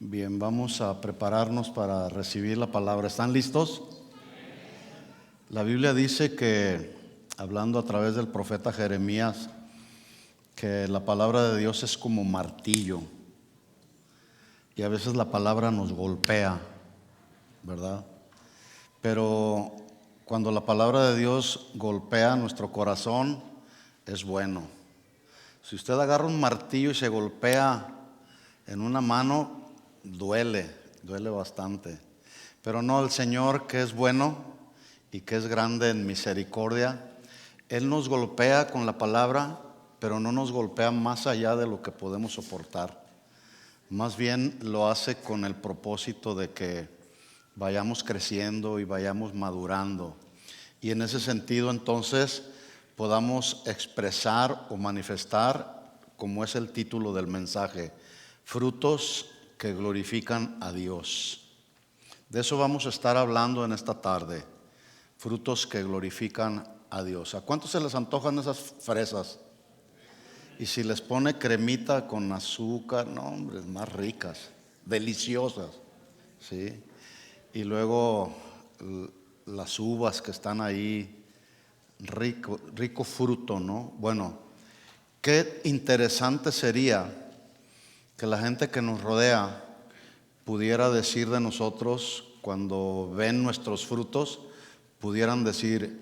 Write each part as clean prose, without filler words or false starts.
Bien, vamos a prepararnos para recibir la palabra. ¿Están listos? La Biblia dice que, hablando a través del profeta Jeremías, que la palabra de Dios es como martillo. Y a veces la palabra nos golpea, ¿verdad? Pero cuando la palabra de Dios golpea nuestro corazón, es bueno. Si usted agarra un martillo y se golpea en una mano, duele bastante. Pero no, el Señor, que es bueno y que es grande en misericordia, Él nos golpea con la palabra, pero no nos golpea más allá de lo que podemos soportar. Más bien lo hace con el propósito de que vayamos creciendo y vayamos madurando. Y en ese sentido, entonces, podamos expresar o manifestar, como es el título del mensaje, frutos que glorifican a Dios. De eso vamos a estar hablando en esta tarde, frutos que glorifican a Dios. ¿A cuántos se les antojan esas fresas? Y si les pone cremita con azúcar, no hombre, más ricas, deliciosas, ¿sí? Y luego las uvas que están ahí, rico fruto, ¿no? Bueno, qué interesante sería que la gente que nos rodea pudiera decir de nosotros, cuando ven nuestros frutos, pudieran decir: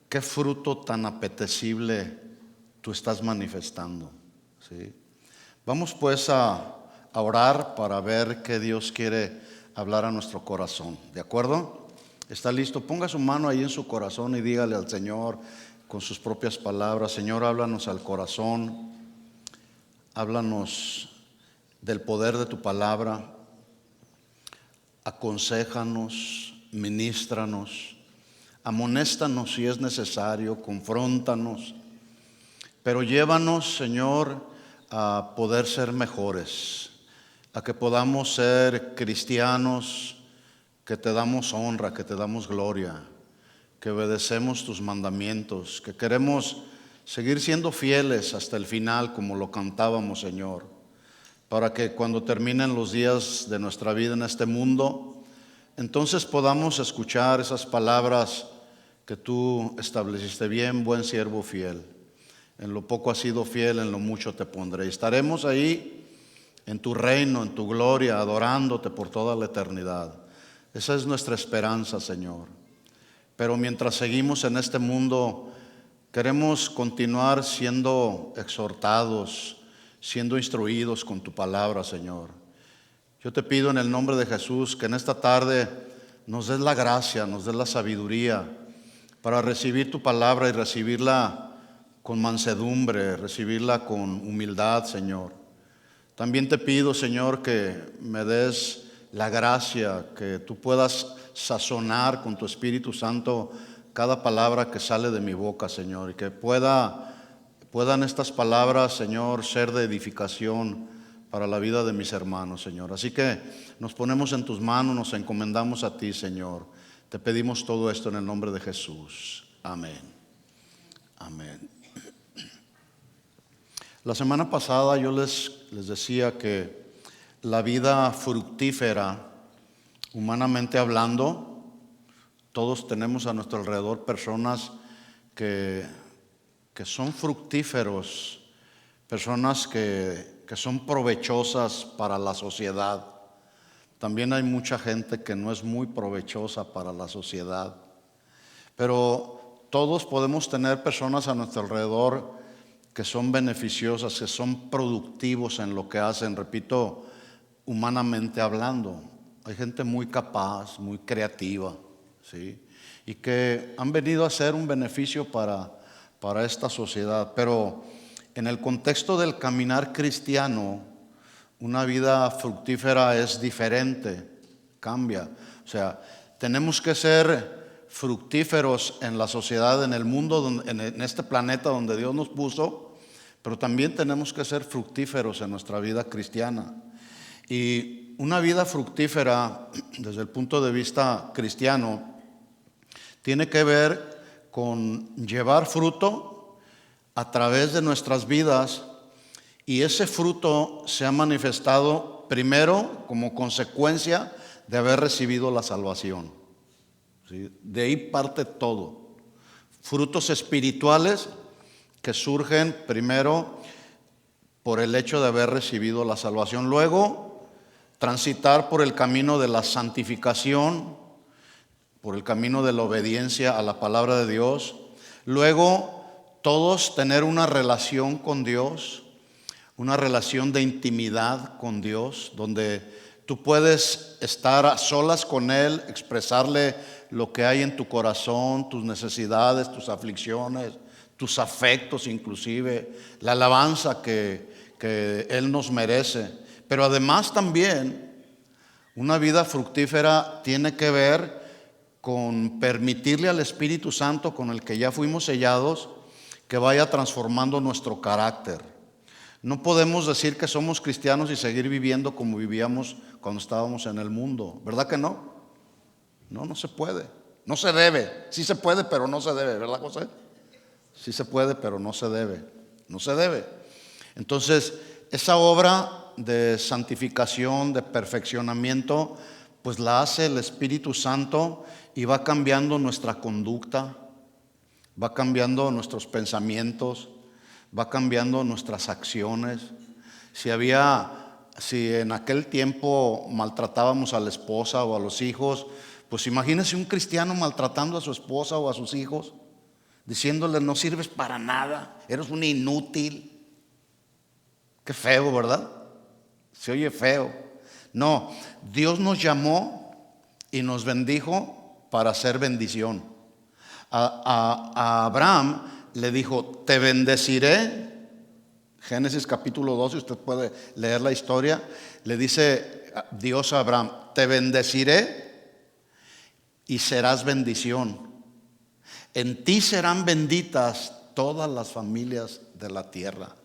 qué fruto tan apetecible tú estás manifestando, ¿sí? Vamos pues a orar para ver qué Dios quiere hablar a nuestro corazón, ¿de acuerdo? ¿Está listo? Ponga su mano ahí en su corazón y dígale al Señor con sus propias palabras: Señor, háblanos al corazón, háblanos del poder de tu palabra, aconséjanos, ministranos, amonéstanos si es necesario, confróntanos, pero llévanos, Señor, a poder ser mejores, a que podamos ser cristianos que te damos honra, que te damos gloria, que obedecemos tus mandamientos, que queremos seguir siendo fieles hasta el final, como lo cantábamos, Señor, para que cuando terminen los días de nuestra vida en este mundo, entonces podamos escuchar esas palabras que tú estableciste: bien, buen siervo fiel. En lo poco has sido fiel, en lo mucho te pondré. Y estaremos ahí en tu reino, en tu gloria, adorándote por toda la eternidad. Esa es nuestra esperanza, Señor. Pero mientras seguimos en este mundo, queremos continuar siendo exhortados, siendo instruidos con tu palabra, Señor. Yo te pido en el nombre de Jesús que en esta tarde nos des la gracia, nos des la sabiduría para recibir tu palabra y recibirla con mansedumbre, recibirla con humildad, Señor. También te pido, Señor, que me des la gracia, que tú puedas sazonar con tu Espíritu Santo cada palabra que sale de mi boca, Señor, y que puedan estas palabras, Señor, ser de edificación para la vida de mis hermanos, Señor. Así que nos ponemos en tus manos, nos encomendamos a ti, Señor. Te pedimos todo esto en el nombre de Jesús. Amén. Amén. La semana pasada yo les decía que la vida fructífera, humanamente hablando, todos tenemos a nuestro alrededor personas que son fructíferos, personas que son provechosas para la sociedad. También hay mucha gente que no es muy provechosa para la sociedad. Pero todos podemos tener personas a nuestro alrededor que son beneficiosas, que son productivos en lo que hacen. Repito, humanamente hablando, hay gente muy capaz, muy creativa, ¿sí? Y que han venido a ser un beneficio para esta sociedad. Pero en el contexto del caminar cristiano, una vida fructífera es diferente, cambia. O sea, tenemos que ser fructíferos en la sociedad, en el mundo, en este planeta donde Dios nos puso, pero también tenemos que ser fructíferos en nuestra vida cristiana. Y una vida fructífera, desde el punto de vista cristiano, tiene que ver con llevar fruto a través de nuestras vidas, y ese fruto se ha manifestado primero como consecuencia de haber recibido la salvación. ¿Sí? De ahí parte todo. Frutos espirituales que surgen primero por el hecho de haber recibido la salvación. Luego, transitar por el camino de la santificación, por el camino de la obediencia a la palabra de Dios. Luego, todos tener una relación con Dios, una relación de intimidad con Dios, donde tú puedes estar a solas con Él, expresarle lo que hay en tu corazón, tus necesidades, tus aflicciones, tus afectos inclusive, la alabanza que Él nos merece. Pero además también una vida fructífera tiene que ver con permitirle al Espíritu Santo, con el que ya fuimos sellados, que vaya transformando nuestro carácter. No podemos decir que somos cristianos y seguir viviendo como vivíamos cuando estábamos en el mundo, ¿verdad que no? No, no se puede, no se debe. Sí se puede, pero no se debe, ¿verdad, José? Sí se puede, pero no se debe, no se debe. Entonces, esa obra de santificación, de perfeccionamiento, pues la hace el Espíritu Santo y va cambiando nuestra conducta, va cambiando nuestros pensamientos, va cambiando nuestras acciones. Si en aquel tiempo maltratábamos a la esposa o a los hijos, pues imagínese un cristiano maltratando a su esposa o a sus hijos, diciéndole no sirves para nada, eres un inútil. Qué feo, ¿verdad? Se oye feo. No, Dios nos llamó y nos bendijo para hacer bendición. A Abraham le dijo, te bendeciré. Génesis capítulo 12, usted puede leer la historia. Le dice Dios a Abraham, te bendeciré y serás bendición. En ti serán benditas todas las familias de la tierra.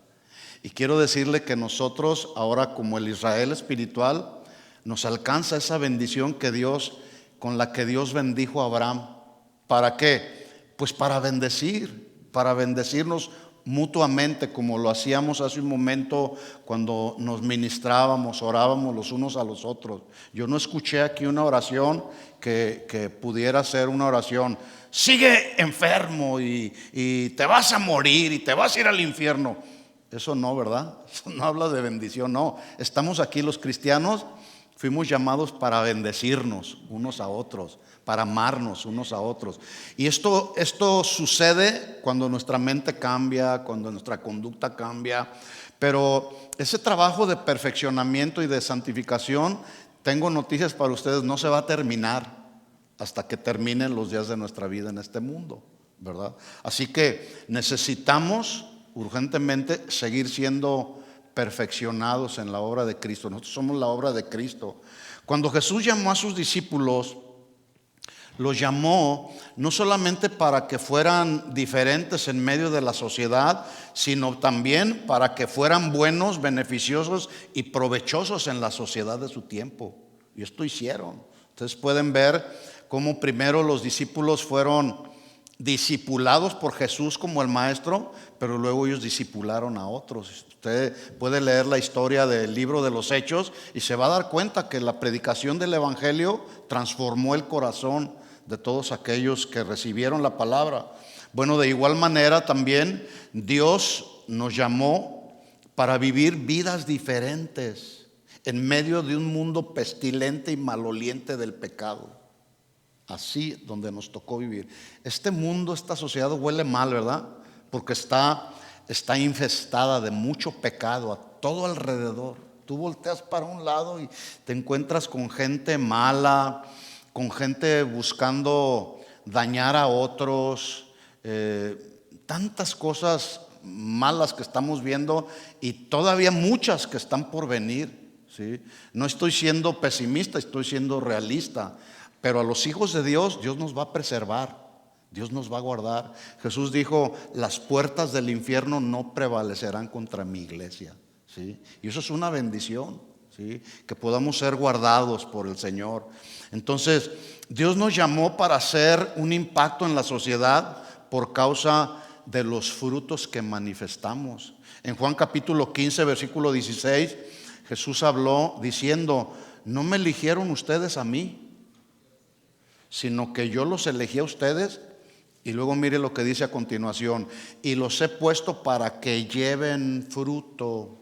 Y quiero decirle que nosotros ahora, como el Israel espiritual, nos alcanza esa bendición con la que Dios bendijo a Abraham. ¿Para qué? Pues para bendecirnos mutuamente, como lo hacíamos hace un momento cuando nos ministrábamos, orábamos los unos a los otros. Yo no escuché aquí una oración que pudiera ser una oración, sigue enfermo y te vas a morir y te vas a ir al infierno. Eso no, ¿verdad? Eso no habla de bendición, no. Estamos aquí los cristianos, fuimos llamados para bendecirnos unos a otros, para amarnos unos a otros. Y esto sucede cuando nuestra mente cambia, cuando nuestra conducta cambia. Pero ese trabajo de perfeccionamiento y de santificación, tengo noticias para ustedes, no se va a terminar hasta que terminen los días de nuestra vida en este mundo, ¿verdad? Así que necesitamos urgentemente seguir siendo perfeccionados en la obra de Cristo. Nosotros somos la obra de Cristo. Cuando Jesús llamó a sus discípulos, los llamó no solamente para que fueran diferentes en medio de la sociedad, sino también para que fueran buenos, beneficiosos y provechosos en la sociedad de su tiempo. Y esto hicieron. Ustedes pueden ver cómo primero los discípulos fueron discipulados por Jesús como el maestro, pero luego ellos discipularon a otros. Usted puede leer la historia del libro de los Hechos y se va a dar cuenta que la predicación del evangelio transformó el corazón de todos aquellos que recibieron la palabra. Bueno, de igual manera también Dios nos llamó para vivir vidas diferentes en medio de un mundo pestilente y maloliente del pecado. Así donde nos tocó vivir. Este mundo, esta sociedad huele mal, ¿verdad? Porque está infestada de mucho pecado a todo alrededor. Tú volteas para un lado y te encuentras con gente mala, con gente buscando dañar a otros, tantas cosas malas que estamos viendo y todavía muchas que están por venir, ¿sí? No estoy siendo pesimista, estoy siendo realista. Pero a los hijos de Dios, Dios nos va a preservar, Dios nos va a guardar. Jesús dijo, las puertas del infierno no prevalecerán contra mi iglesia, ¿sí? Y eso es una bendición, ¿sí? Que podamos ser guardados por el Señor. Entonces, Dios nos llamó para hacer un impacto en la sociedad por causa de los frutos que manifestamos. En Juan capítulo 15, versículo 16, Jesús habló diciendo: no me eligieron ustedes a mí, sino que yo los elegí a ustedes. Y luego mire lo que dice a continuación: y los he puesto para que lleven fruto,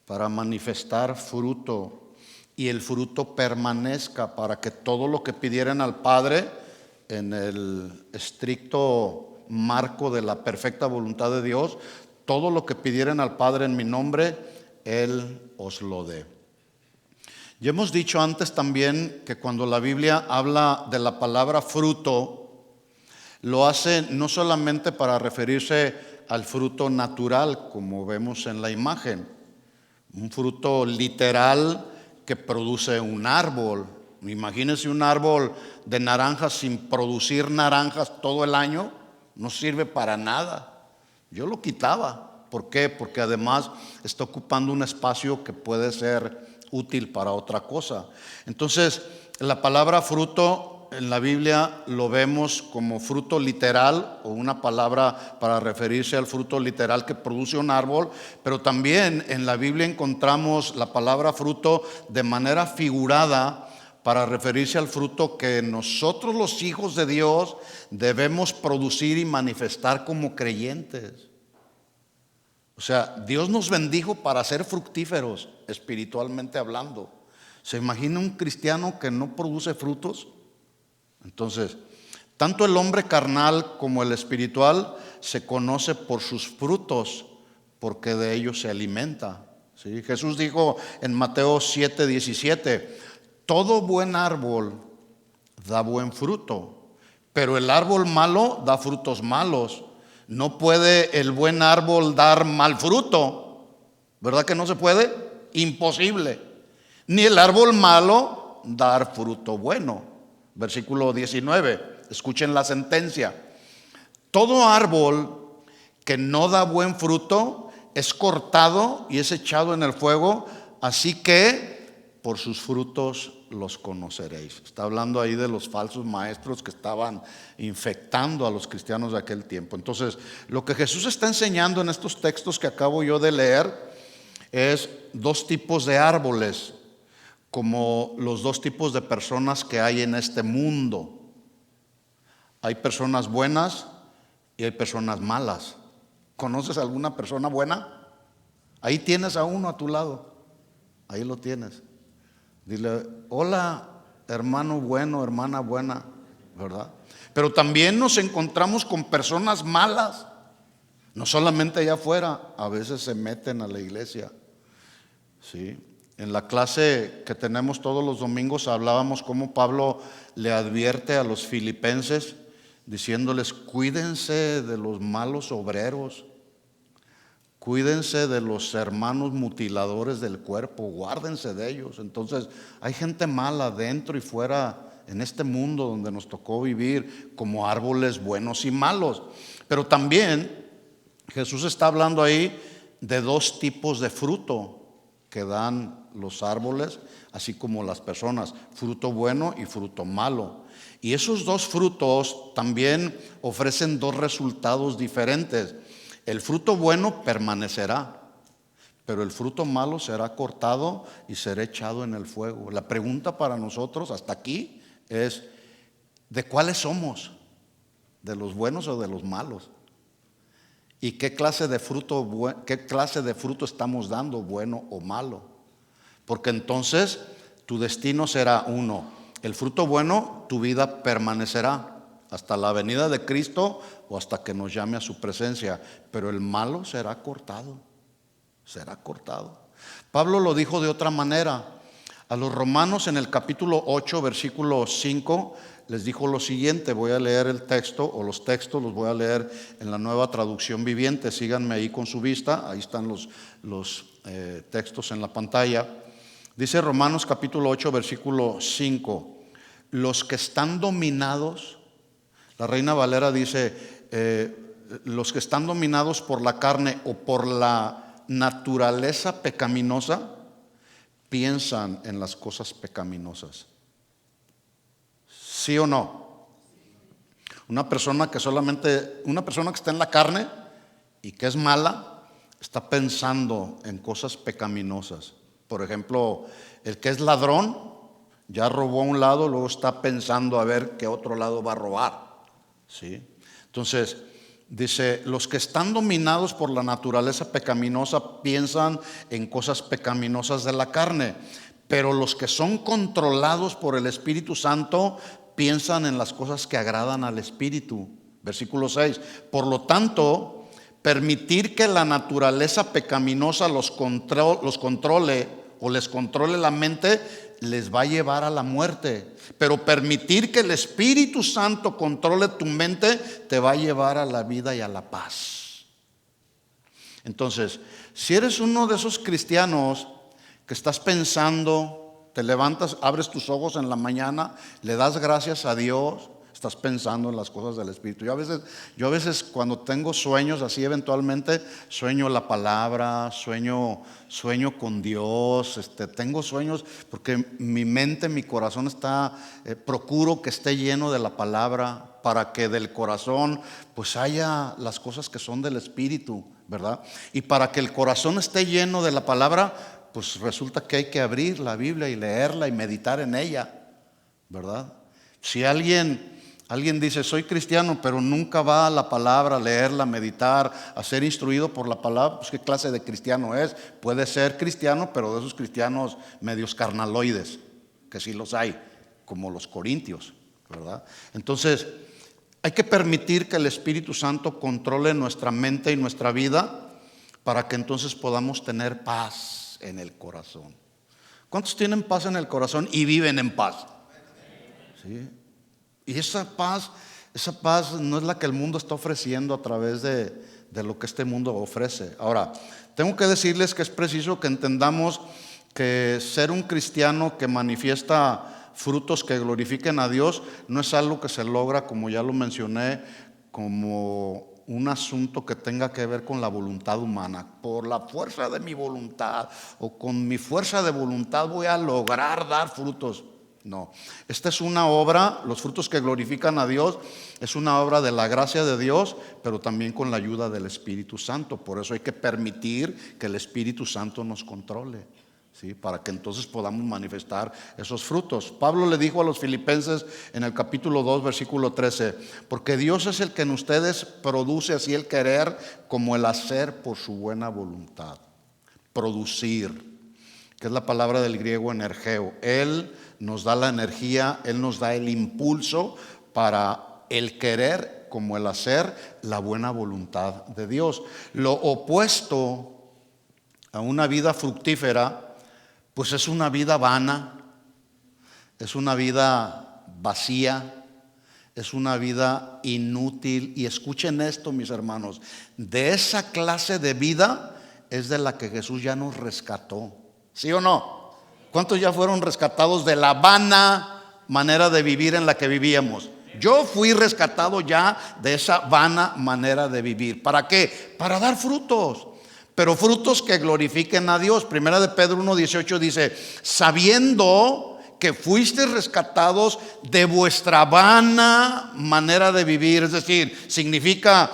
para manifestar fruto, y el fruto permanezca, para que todo lo que pidieran al Padre, en el estricto marco de la perfecta voluntad de Dios, todo lo que pidieran al Padre en mi nombre, Él os lo dé. Ya hemos dicho antes también que cuando la Biblia habla de la palabra fruto, lo hace no solamente para referirse al fruto natural, como vemos en la imagen, un fruto literal que produce un árbol. Imagínense un árbol de naranjas sin producir naranjas todo el año, no sirve para nada. Yo lo quitaba. ¿Por qué? Porque además está ocupando un espacio que puede ser útil para otra cosa. Entonces, la palabra fruto en la Biblia lo vemos como fruto literal, o una palabra para referirse al fruto literal que produce un árbol, pero también en la Biblia encontramos la palabra fruto de manera figurada para referirse al fruto que nosotros, los hijos de Dios, debemos producir y manifestar como creyentes. O sea, Dios nos bendijo para ser fructíferos, espiritualmente hablando. ¿Se imagina un cristiano que no produce frutos? Entonces, tanto el hombre carnal como el espiritual se conoce por sus frutos, porque de ellos se alimenta. ¿Sí? Jesús dijo en Mateo 7:17: todo buen árbol da buen fruto, pero el árbol malo da frutos malos. No puede el buen árbol dar mal fruto, ¿verdad que no se puede? Imposible. Ni el árbol malo dar fruto bueno. Versículo 19, escuchen la sentencia: todo árbol que no da buen fruto es cortado y es echado en el fuego, así que por sus frutos los conoceréis. Está hablando ahí de los falsos maestros que estaban infectando a los cristianos de aquel tiempo. Entonces, lo que Jesús está enseñando en estos textos que acabo yo de leer es dos tipos de árboles, como los dos tipos de personas que hay en este mundo. Hay personas buenas y hay personas malas. ¿Conoces alguna persona buena? Ahí tienes a uno a tu lado. Ahí lo tienes. Dile: hola, hermano bueno, hermana buena, ¿verdad? Pero también nos encontramos con personas malas. No solamente allá afuera, a veces se meten a la iglesia. ¿Sí? En la clase que tenemos todos los domingos hablábamos cómo Pablo le advierte a los filipenses diciéndoles: cuídense de los malos obreros, cuídense de los hermanos mutiladores del cuerpo, guárdense de ellos. Entonces, hay gente mala dentro y fuera en este mundo donde nos tocó vivir, como árboles buenos y malos. Pero también Jesús está hablando ahí de dos tipos de fruto que dan los árboles, así como las personas: fruto bueno y fruto malo. Y esos dos frutos también ofrecen dos resultados diferentes. El fruto bueno permanecerá, pero el fruto malo será cortado y será echado en el fuego. La pregunta para nosotros hasta aquí es: ¿de cuáles somos? ¿De los buenos o de los malos? ¿Y qué clase de fruto estamos dando, bueno o malo? Porque entonces tu destino será uno: el fruto bueno, tu vida permanecerá hasta la venida de Cristo o hasta que nos llame a su presencia, pero el malo será cortado, será cortado. Pablo lo dijo de otra manera. A los romanos, en el capítulo 8, versículo 5, les dijo lo siguiente. Voy a leer el texto, o los textos los voy a leer en la Nueva Traducción Viviente. Síganme ahí con su vista, ahí están los textos en la pantalla. Dice Romanos capítulo 8, versículo 5: los que están dominados, la Reina Valera dice, los que están dominados por la carne o por la naturaleza pecaminosa, piensan en las cosas pecaminosas. ¿Sí o no? Una persona que está en la carne y que es mala, está pensando en cosas pecaminosas. Por ejemplo, el que es ladrón ya robó a un lado, luego está pensando a ver qué otro lado va a robar, ¿sí? Entonces, dice, los que están dominados por la naturaleza pecaminosa piensan en cosas pecaminosas de la carne, pero los que son controlados por el Espíritu Santo piensan en las cosas que agradan al Espíritu. Versículo 6. Por lo tanto, permitir que la naturaleza pecaminosa los controle o les controle la mente les va a llevar a la muerte. Pero permitir que el Espíritu Santo controle tu mente te va a llevar a la vida y a la paz. Entonces, si eres uno de esos cristianos que estás pensando, te levantas, abres tus ojos en la mañana, le das gracias a Dios, estás pensando en las cosas del Espíritu. Yo a veces cuando tengo sueños así, eventualmente sueño la palabra, sueño con Dios, tengo sueños porque mi mente, mi corazón procuro que esté lleno de la palabra, para que del corazón pues haya las cosas que son del Espíritu, ¿verdad? Y para que el corazón esté lleno de la palabra, pues resulta que hay que abrir la Biblia y leerla y meditar en ella, ¿verdad? Si alguien dice, soy cristiano, pero nunca va a la palabra, a leerla, a meditar, a ser instruido por la palabra, pues ¿qué clase de cristiano es? Puede ser cristiano, pero de esos cristianos medios carnaloides, que sí los hay, como los corintios, ¿verdad? Entonces, hay que permitir que el Espíritu Santo controle nuestra mente y nuestra vida para que entonces podamos tener paz en el corazón. ¿Cuántos tienen paz en el corazón y viven en paz? ¿Sí? Y esa paz no es la que el mundo está ofreciendo a través de lo que este mundo ofrece. Ahora, tengo que decirles que es preciso que entendamos que ser un cristiano que manifiesta frutos que glorifiquen a Dios no es algo que se logra, como ya lo mencioné, como un asunto que tenga que ver con la voluntad humana. Por la fuerza de mi voluntad o con mi fuerza de voluntad voy a lograr dar frutos. No, esta es una obra, los frutos que glorifican a Dios, es una obra de la gracia de Dios, pero también con la ayuda del Espíritu Santo. Por eso hay que permitir que el Espíritu Santo nos controle, ¿sí? Para que entonces podamos manifestar esos frutos. Pablo le dijo a los filipenses en el capítulo 2, versículo 13, porque Dios es el que en ustedes produce así el querer como el hacer por su buena voluntad. Producir, que es la palabra del griego energeo. Él nos da la energía, Él nos da el impulso para el querer como el hacer, la buena voluntad de Dios. Lo opuesto a una vida fructífera, pues es una vida vana, es una vida vacía, es una vida inútil. Y escuchen esto, mis hermanos, de esa clase de vida es de la que Jesús ya nos rescató. ¿Sí o no? ¿Cuántos ya fueron rescatados de la vana manera de vivir en la que vivíamos? Yo fui rescatado ya de esa vana manera de vivir. ¿Para qué? Para dar frutos, pero frutos que glorifiquen a Dios. Primera de Pedro 1:18 dice, sabiendo que fuisteis rescatados de vuestra vana manera de vivir. Es decir, significa,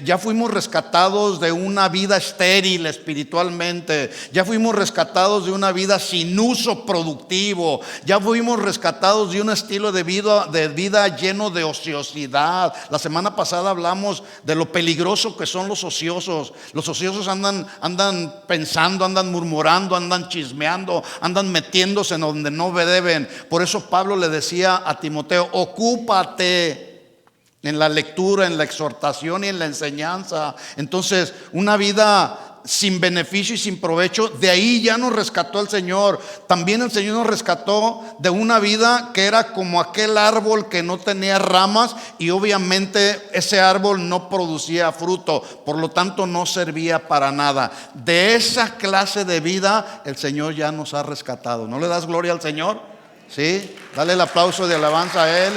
ya fuimos rescatados de una vida estéril espiritualmente, ya fuimos rescatados de una vida sin uso productivo, ya fuimos rescatados de un estilo de vida lleno de ociosidad. La semana pasada hablamos de lo peligroso que son los ociosos. Los ociosos andan pensando, andan murmurando, andan chismeando, andan metiéndose en donde no deben. Por eso Pablo le decía a Timoteo, ocúpate en la lectura, en la exhortación y en la enseñanza. Entonces, una vida sin beneficio y sin provecho, de ahí ya nos rescató el Señor. También el Señor nos rescató de una vida que era como aquel árbol que no tenía ramas, y obviamente ese árbol no producía fruto, por lo tanto no servía para nada. De esa clase de vida el Señor ya nos ha rescatado. ¿No le das gloria al Señor? Sí, dale el aplauso de alabanza a Él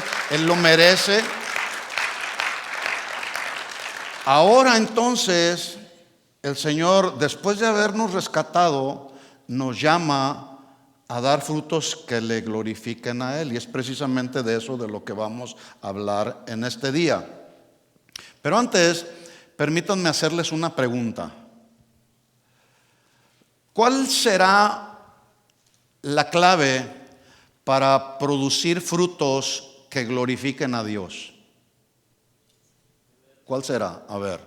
lo merece. Ahora entonces el Señor, después de habernos rescatado, nos llama a dar frutos que le glorifiquen a Él, y es precisamente de eso de lo que vamos a hablar en este día. Pero antes, permítanme hacerles una pregunta. ¿Cuál será la clave para producir frutos que glorifiquen a Dios? ¿Cuál será? A ver,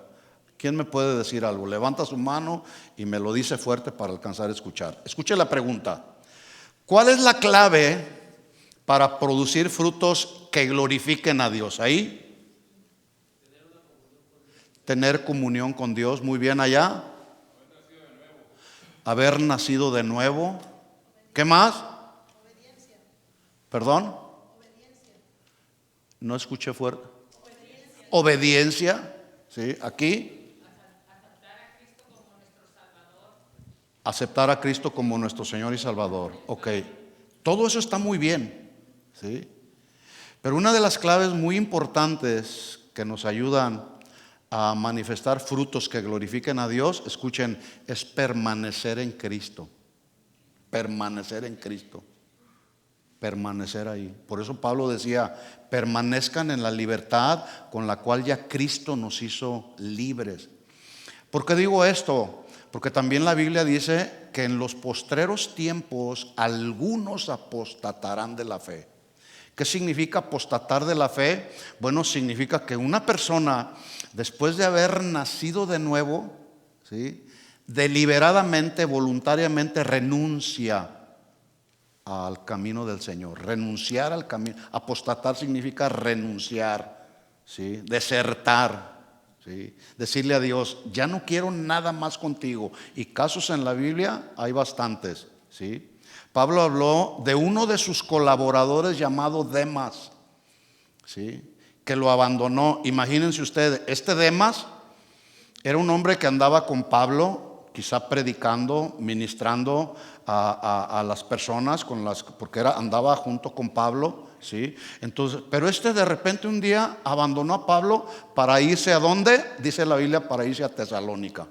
¿quién me puede decir algo? Levanta su mano y me lo dice fuerte para alcanzar a escuchar. Escuche la pregunta. ¿Cuál es la clave para producir frutos que glorifiquen a Dios? Ahí. Tener comunión con Dios. Muy bien, allá. Haber nacido de nuevo. ¿Qué más? Obediencia. ¿Perdón? Obediencia. No escuché fuerte. Obediencia. ¿Sí? Aquí. Aceptar a Cristo como nuestro Señor y Salvador. Ok. Todo eso está muy bien. ¿Sí? Pero una de las claves muy importantes que nos ayudan a manifestar frutos que glorifiquen a Dios, escuchen, es permanecer en Cristo. Permanecer en Cristo. Permanecer ahí. Por eso Pablo decía, permanezcan en la libertad con la cual ya Cristo nos hizo libres. ¿Por qué digo esto? Porque también la Biblia dice que en los postreros tiempos algunos apostatarán de la fe. ¿Qué significa apostatar de la fe? Bueno, significa que una persona, después de haber nacido de nuevo, ¿sí?, deliberadamente, voluntariamente renuncia al camino del Señor. Renunciar al camino. Apostatar significa renunciar, ¿sí?, desertar, ¿sí?, decirle a Dios, ya no quiero nada más contigo. Y casos en la Biblia hay bastantes, ¿sí? Pablo habló de uno de sus colaboradores llamado Demas, ¿sí?, que lo abandonó. Imagínense ustedes, este Demas era un hombre que andaba con Pablo, quizá predicando, ministrando a las personas porque andaba junto con Pablo, ¿sí? Entonces, pero de repente un día abandonó a Pablo para irse ¿a dónde? Dice la Biblia, para irse a Tesalónica.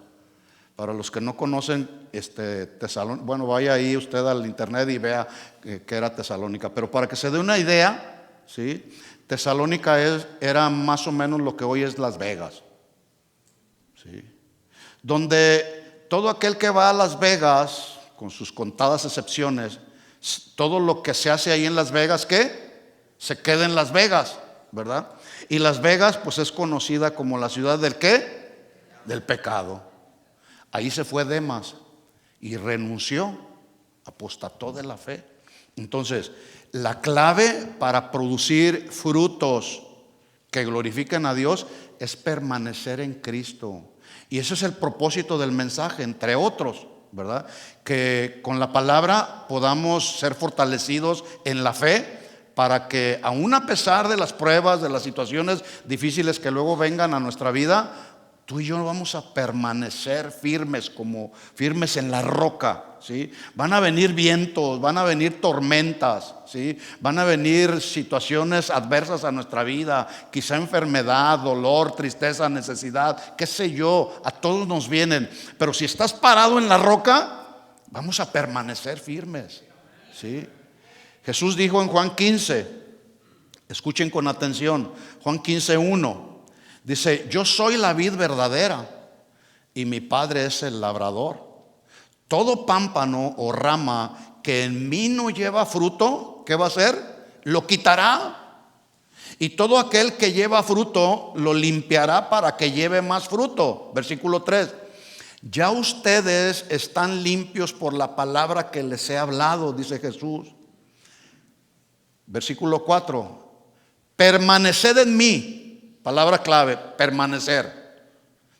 Para los que no conocen Tesalónica, bueno, vaya ahí usted al internet y vea que era Tesalónica. Pero para que se dé una idea, ¿sí?, Tesalónica era más o menos lo que hoy es Las Vegas, ¿sí?, donde todo aquel que va a Las Vegas, con sus contadas excepciones, todo lo que se hace ahí en Las Vegas, ¿qué? Se queda en Las Vegas, ¿verdad? Y Las Vegas pues es conocida como la ciudad del ¿qué? Del pecado. Ahí se fue Demas y renunció, apostató de la fe. Entonces, la clave para producir frutos que glorifiquen a Dios es permanecer en Cristo. Y ese es el propósito del mensaje, entre otros, ¿verdad? Que con la palabra podamos ser fortalecidos en la fe para que aun a pesar de las pruebas, de las situaciones difíciles que luego vengan a nuestra vida, tú y yo vamos a permanecer firmes, como firmes en la roca, ¿sí? Van a venir vientos, van a venir tormentas, ¿sí? Van a venir situaciones adversas a nuestra vida, quizá enfermedad, dolor, tristeza, necesidad, qué sé yo, a todos nos vienen. Pero si estás parado en la roca, vamos a permanecer firmes, ¿sí? Jesús dijo en Juan 15, escuchen con atención, Juan 15:1. Dice, yo soy la vid verdadera y mi Padre es el labrador. Todo pámpano o rama que en mí no lleva fruto, ¿qué va a hacer? Lo quitará. Y todo aquel que lleva fruto lo limpiará para que lleve más fruto. Versículo 3. Ya ustedes están limpios por la palabra que les he hablado, dice Jesús. Versículo 4. Permaneced en mí. Palabra clave, permanecer.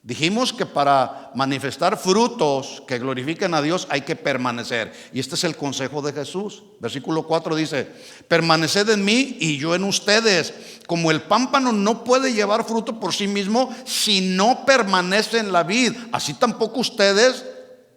Dijimos que para manifestar frutos que glorifiquen a Dios hay que permanecer. Y este es el consejo de Jesús. Versículo 4 dice, permaneced en mí y yo en ustedes. Como el pámpano no puede llevar fruto por sí mismo si no permanece en la vid, así tampoco ustedes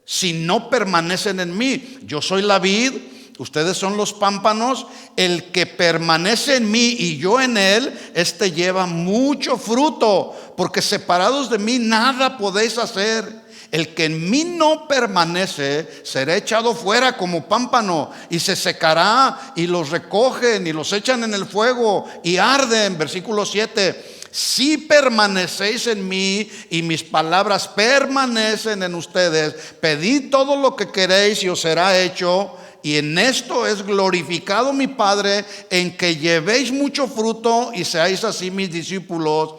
si no permanecen en mí. Yo soy la vid, ustedes son los pámpanos. El que permanece en mí y yo en él, este lleva mucho fruto, porque separados de mí nada podéis hacer. El que en mí no permanece será echado fuera como pámpano y se secará, y los recogen y los echan en el fuego y arden. Versículo 7. Si permanecéis en mí y mis palabras permanecen en ustedes, pedid todo lo que queréis y os será hecho. Y en esto es glorificado mi Padre, en que llevéis mucho fruto y seáis así mis discípulos.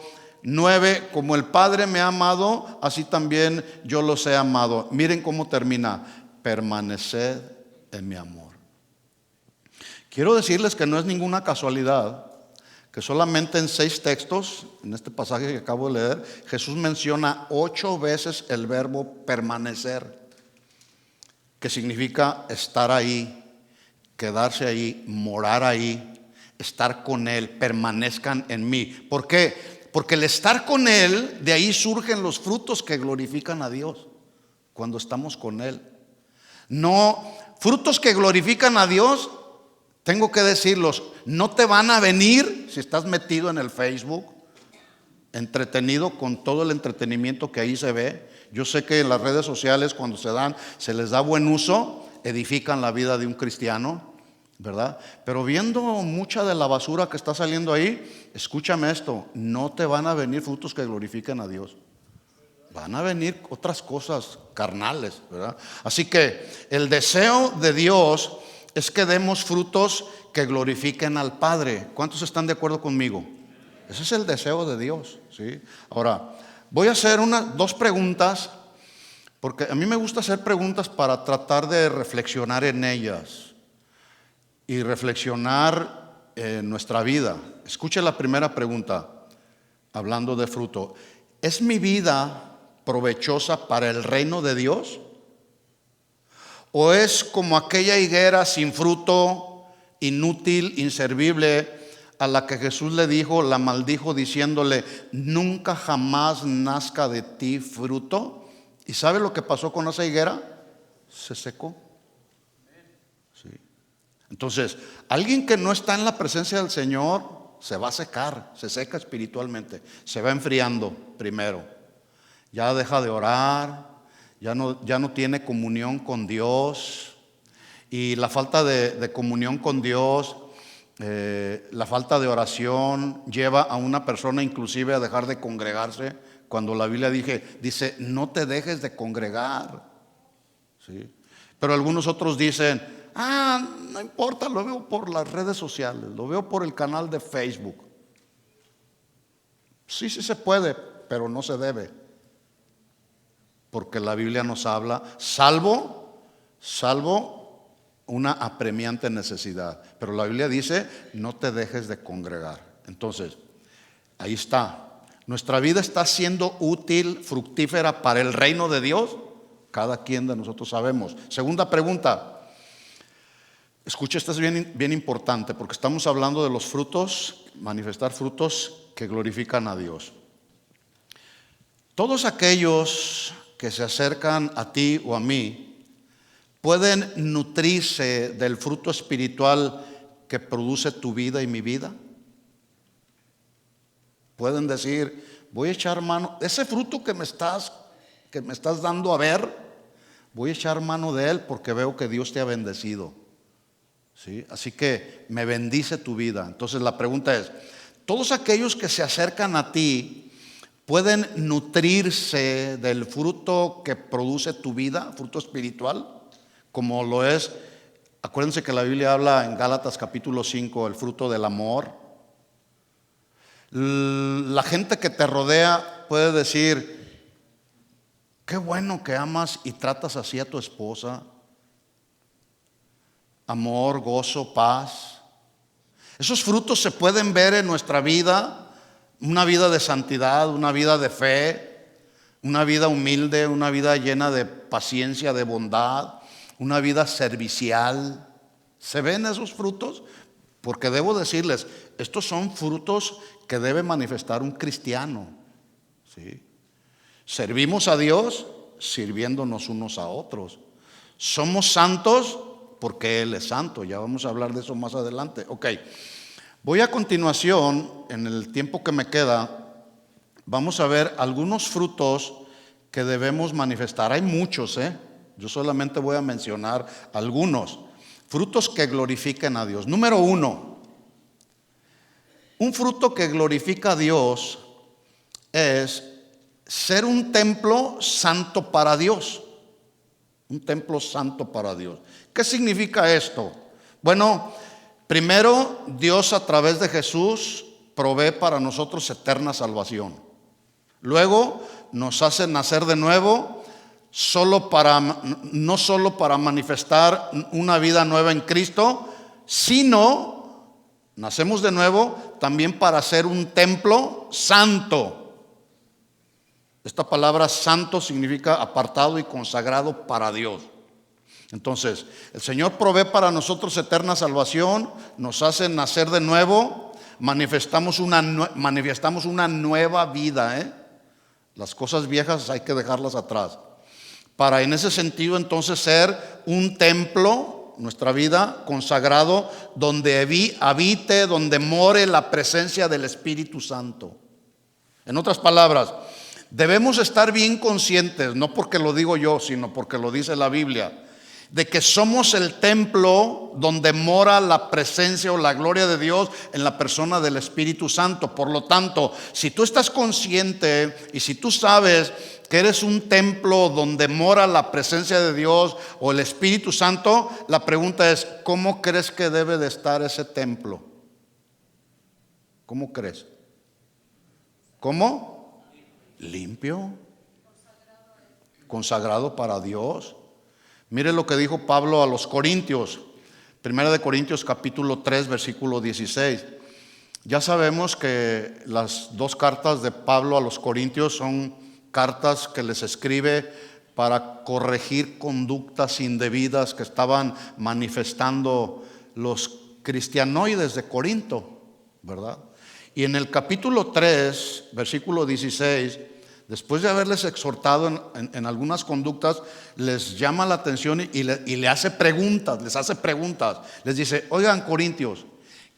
9. Como el Padre me ha amado, así también yo los he amado. Miren cómo termina: permaneced en mi amor. Quiero decirles que no es ninguna casualidad que solamente en 6 textos, en este pasaje que acabo de leer, Jesús menciona 8 veces el verbo permanecer, que significa estar ahí, quedarse ahí, morar ahí, estar con Él. Permanezcan en mí. ¿Por qué? Porque el estar con Él, de ahí surgen los frutos que glorifican a Dios cuando estamos con Él. No, frutos que glorifican a Dios, tengo que decirlos, no te van a venir si estás metido en el Facebook, entretenido con todo el entretenimiento que ahí se ve. Yo sé que en las redes sociales, cuando se les da buen uso, edifican la vida de un cristiano, ¿verdad? Pero viendo mucha de la basura que está saliendo ahí, escúchame esto: no te van a venir frutos que glorifiquen a Dios. Van a venir otras cosas carnales, ¿verdad? Así que el deseo de Dios es que demos frutos que glorifiquen al Padre. ¿Cuántos están de acuerdo conmigo? Ese es el deseo de Dios, ¿sí? Ahora, voy a hacer 2 preguntas, porque a mí me gusta hacer preguntas para tratar de reflexionar en ellas y reflexionar en nuestra vida. Escuche la primera pregunta, hablando de fruto. ¿Es mi vida provechosa para el reino de Dios? ¿O es como aquella higuera sin fruto, inútil, inservible, a la que Jesús la maldijo diciéndole: nunca jamás nazca de ti fruto? ¿Y sabe lo que pasó con esa higuera? Se secó. Sí. Entonces, alguien que no está en la presencia del Señor se va a secar, se seca espiritualmente, se va enfriando primero. Ya deja de orar, ya no tiene comunión con Dios. Y la falta de comunión con Dios, la falta de oración, lleva a una persona inclusive a dejar de congregarse, cuando la Biblia dice: no te dejes de congregar, ¿sí? Pero algunos otros dicen: no importa, lo veo por las redes sociales, lo veo por el canal de Facebook. Sí se puede, pero no se debe, porque la Biblia nos habla, salvo una apremiante necesidad. Pero la Biblia dice: no te dejes de congregar. Entonces, ahí está. ¿Nuestra vida está siendo útil, fructífera para el reino de Dios? Cada quien de nosotros sabemos. Segunda pregunta. Escucha, esto es bien importante, porque estamos hablando de los frutos, manifestar frutos que glorifican a Dios. Todos aquellos que se acercan a ti o a mí pueden nutrirse del fruto espiritual que produce tu vida y mi vida. Pueden decir: voy a echar mano, ese fruto que me estás dando a ver, voy a echar mano de él porque veo que Dios te ha bendecido, ¿sí? Así que me bendice tu vida. Entonces la pregunta es: todos aquellos que se acercan a ti pueden nutrirse del fruto que produce tu vida, fruto espiritual, como lo es. Acuérdense que la Biblia habla en Gálatas capítulo 5, el fruto del amor. La gente que te rodea puede decir: qué bueno que amas y tratas así a tu esposa. Amor, gozo, paz. Esos frutos se pueden ver en nuestra vida, una vida de santidad, una vida de fe, una vida humilde, una vida llena de paciencia, de bondad, una vida servicial. ¿Se ven esos frutos? Porque debo decirles, estos son frutos que debe manifestar un cristiano, ¿sí? Servimos a Dios sirviéndonos unos a otros. Somos santos porque Él es santo. Ya vamos a hablar de eso más adelante. Ok, voy a continuación, en el tiempo que me queda, vamos a ver algunos frutos que debemos manifestar. Hay muchos, yo solamente voy a mencionar algunos. Frutos que glorifiquen a Dios. Número 1, un fruto que glorifica a Dios es ser un templo santo para Dios. Un templo santo para Dios. ¿Qué significa esto? Bueno, primero, Dios a través de Jesús provee para nosotros eterna salvación. Luego nos hace nacer de nuevo, no solo para manifestar una vida nueva en Cristo, sino nacemos de nuevo también para ser un templo santo. Esta palabra santo significa apartado y consagrado para Dios. Entonces, el Señor provee para nosotros eterna salvación, nos hace nacer de nuevo, manifestamos una nueva vida. Las cosas viejas hay que dejarlas atrás. Para en ese sentido entonces ser un templo, nuestra vida consagrado, donde habite, donde more la presencia del Espíritu Santo. En otras palabras, debemos estar bien conscientes, no porque lo digo yo, sino porque lo dice la Biblia, de que somos el templo donde mora la presencia o la gloria de Dios en la persona del Espíritu Santo. Por lo tanto, si tú estás consciente y si tú sabes que eres un templo donde mora la presencia de Dios o el Espíritu Santo, la pregunta es, ¿cómo crees que debe de estar ese templo? ¿Cómo crees? ¿Cómo? Limpio, consagrado para Dios. Mire lo que dijo Pablo a los Corintios, 1 Corintios capítulo 3, versículo 16. Ya sabemos que las dos cartas de Pablo a los Corintios son cartas que les escribe para corregir conductas indebidas que estaban manifestando los cristianoides de Corinto, ¿verdad? Y en el capítulo 3, versículo 16, después de haberles exhortado en algunas conductas, les llama la atención y les hace preguntas. Les dice, oigan, Corintios,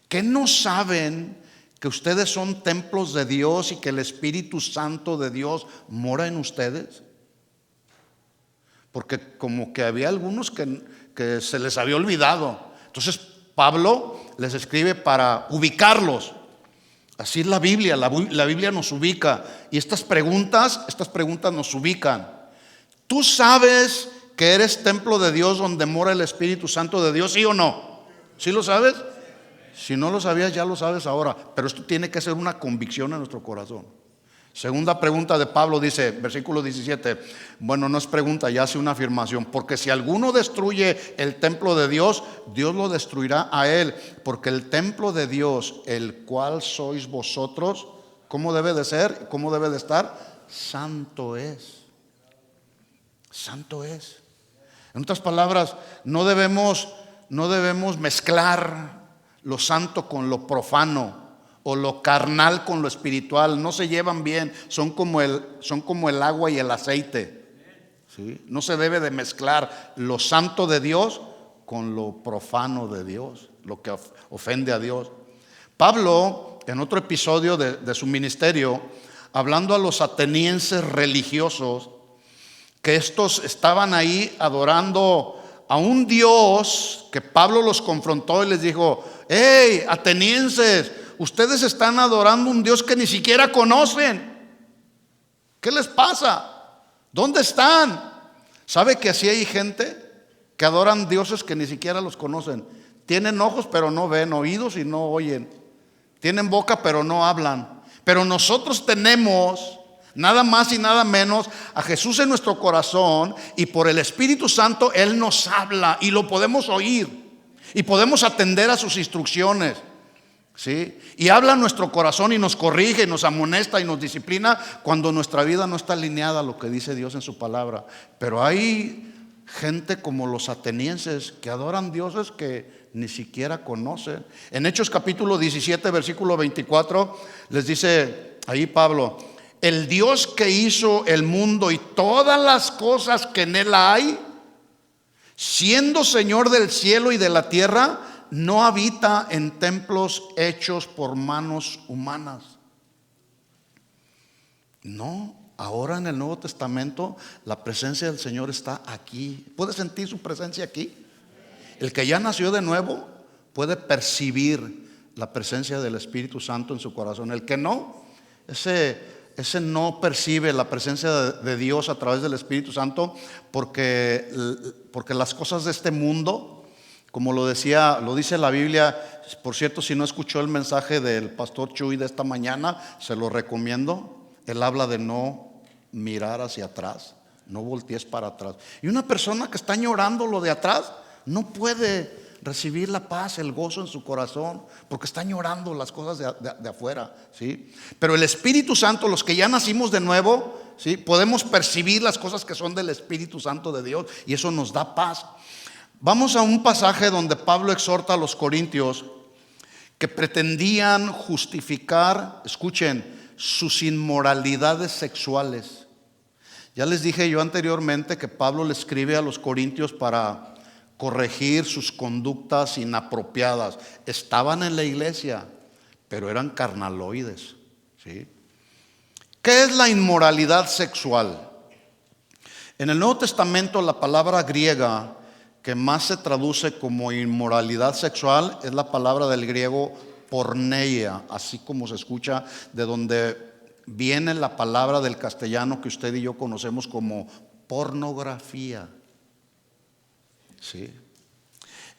¿qué no saben que ustedes son templos de Dios y que el Espíritu Santo de Dios mora en ustedes? Porque como que había algunos que se les había olvidado. Entonces Pablo les escribe para ubicarlos. Así es la Biblia nos ubica. Y estas preguntas nos ubican. ¿Tú sabes que eres templo de Dios donde mora el Espíritu Santo de Dios? ¿Sí o no? ¿Sí lo sabes? Si no lo sabías, ya lo sabes ahora. Pero esto tiene que ser una convicción en nuestro corazón. Segunda pregunta de Pablo dice, versículo 17. Bueno, no es pregunta, ya hace una afirmación. Porque si alguno destruye el templo de Dios, Dios lo destruirá a él. Porque el templo de Dios, el cual sois vosotros, ¿cómo debe de ser? ¿Cómo debe de estar? Santo es. Santo es. En otras palabras, no debemos mezclar lo santo con lo profano o lo carnal con lo espiritual. No se llevan bien, son como el agua y el aceite, ¿sí? No se debe de mezclar lo santo de Dios con lo profano de Dios, lo que ofende a Dios. Pablo, en otro episodio de su ministerio, hablando a los atenienses religiosos, que estos estaban ahí adorando a un Dios, que Pablo los confrontó y les dijo, hey, atenienses, ustedes están adorando un Dios que ni siquiera conocen. ¿Qué les pasa? ¿Dónde están? ¿Sabe que así hay gente que adoran dioses que ni siquiera los conocen? Tienen ojos pero no ven, oídos y no oyen. Tienen boca pero no hablan. Pero nosotros tenemos nada más y nada menos a Jesús en nuestro corazón, y por el Espíritu Santo Él nos habla y lo podemos oír y podemos atender a sus instrucciones, ¿sí? Y habla en nuestro corazón y nos corrige, y nos amonesta y nos disciplina cuando nuestra vida no está alineada a lo que dice Dios en su palabra. Pero hay gente como los atenienses que adoran dioses que ni siquiera conocen. En Hechos capítulo 17 versículo 24 les dice ahí Pablo, el Dios que hizo el mundo y todas las cosas que en él hay, siendo Señor del cielo y de la tierra, no habita en templos hechos por manos humanas. No, Ahora en el Nuevo Testamento la presencia del Señor está aquí. ¿Puede sentir su presencia aquí? El que ya nació de nuevo puede percibir la presencia del Espíritu Santo en su corazón. El que no, ese no percibe la presencia de Dios a través del Espíritu Santo porque las cosas de este mundo, como lo dice la Biblia. Por cierto, si no escuchó el mensaje del pastor Chuy de esta mañana, se lo recomiendo. Él habla de no mirar hacia atrás, no voltees para atrás. Y una persona que está añorando lo de atrás no puede recibir la paz, el gozo en su corazón, porque está añorando las cosas de afuera, ¿sí? Pero el Espíritu Santo, los que ya nacimos de nuevo, ¿sí?, podemos percibir las cosas que son del Espíritu Santo de Dios, y eso nos da paz. Vamos a un pasaje donde Pablo exhorta a los corintios que pretendían justificar, escuchen, sus inmoralidades sexuales. Ya les dije yo anteriormente que Pablo le escribe a los corintios para corregir sus conductas inapropiadas. Estaban en la iglesia, pero eran carnaloides, ¿sí? ¿Qué es la inmoralidad sexual? En el Nuevo Testamento la palabra griega que más se traduce como inmoralidad sexual es la palabra del griego porneia, así como se escucha, de donde viene la palabra del castellano que usted y yo conocemos como pornografía. ¿Sí?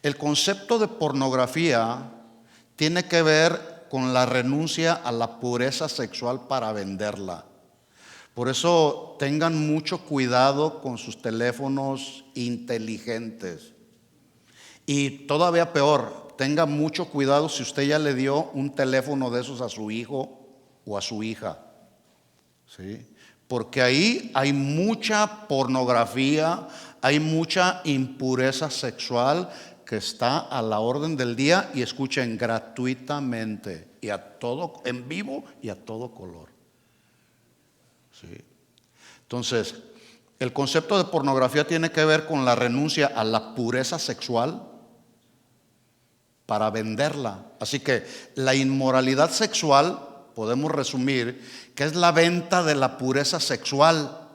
El concepto de pornografía tiene que ver con la renuncia a la pureza sexual para venderla. Por eso tengan mucho cuidado con sus teléfonos inteligentes. Y todavía peor, tenga mucho cuidado si usted ya le dio un teléfono de esos a su hijo o a su hija, ¿sí? Porque ahí hay mucha pornografía, hay mucha impureza sexual que está a la orden del día, y escuchen, gratuitamente y a todo, en vivo y a todo color. ¿Sí? Entonces, el concepto de pornografía tiene que ver con la renuncia a la pureza sexual para venderla. Así que la inmoralidad sexual, podemos resumir, que es la venta de la pureza sexual.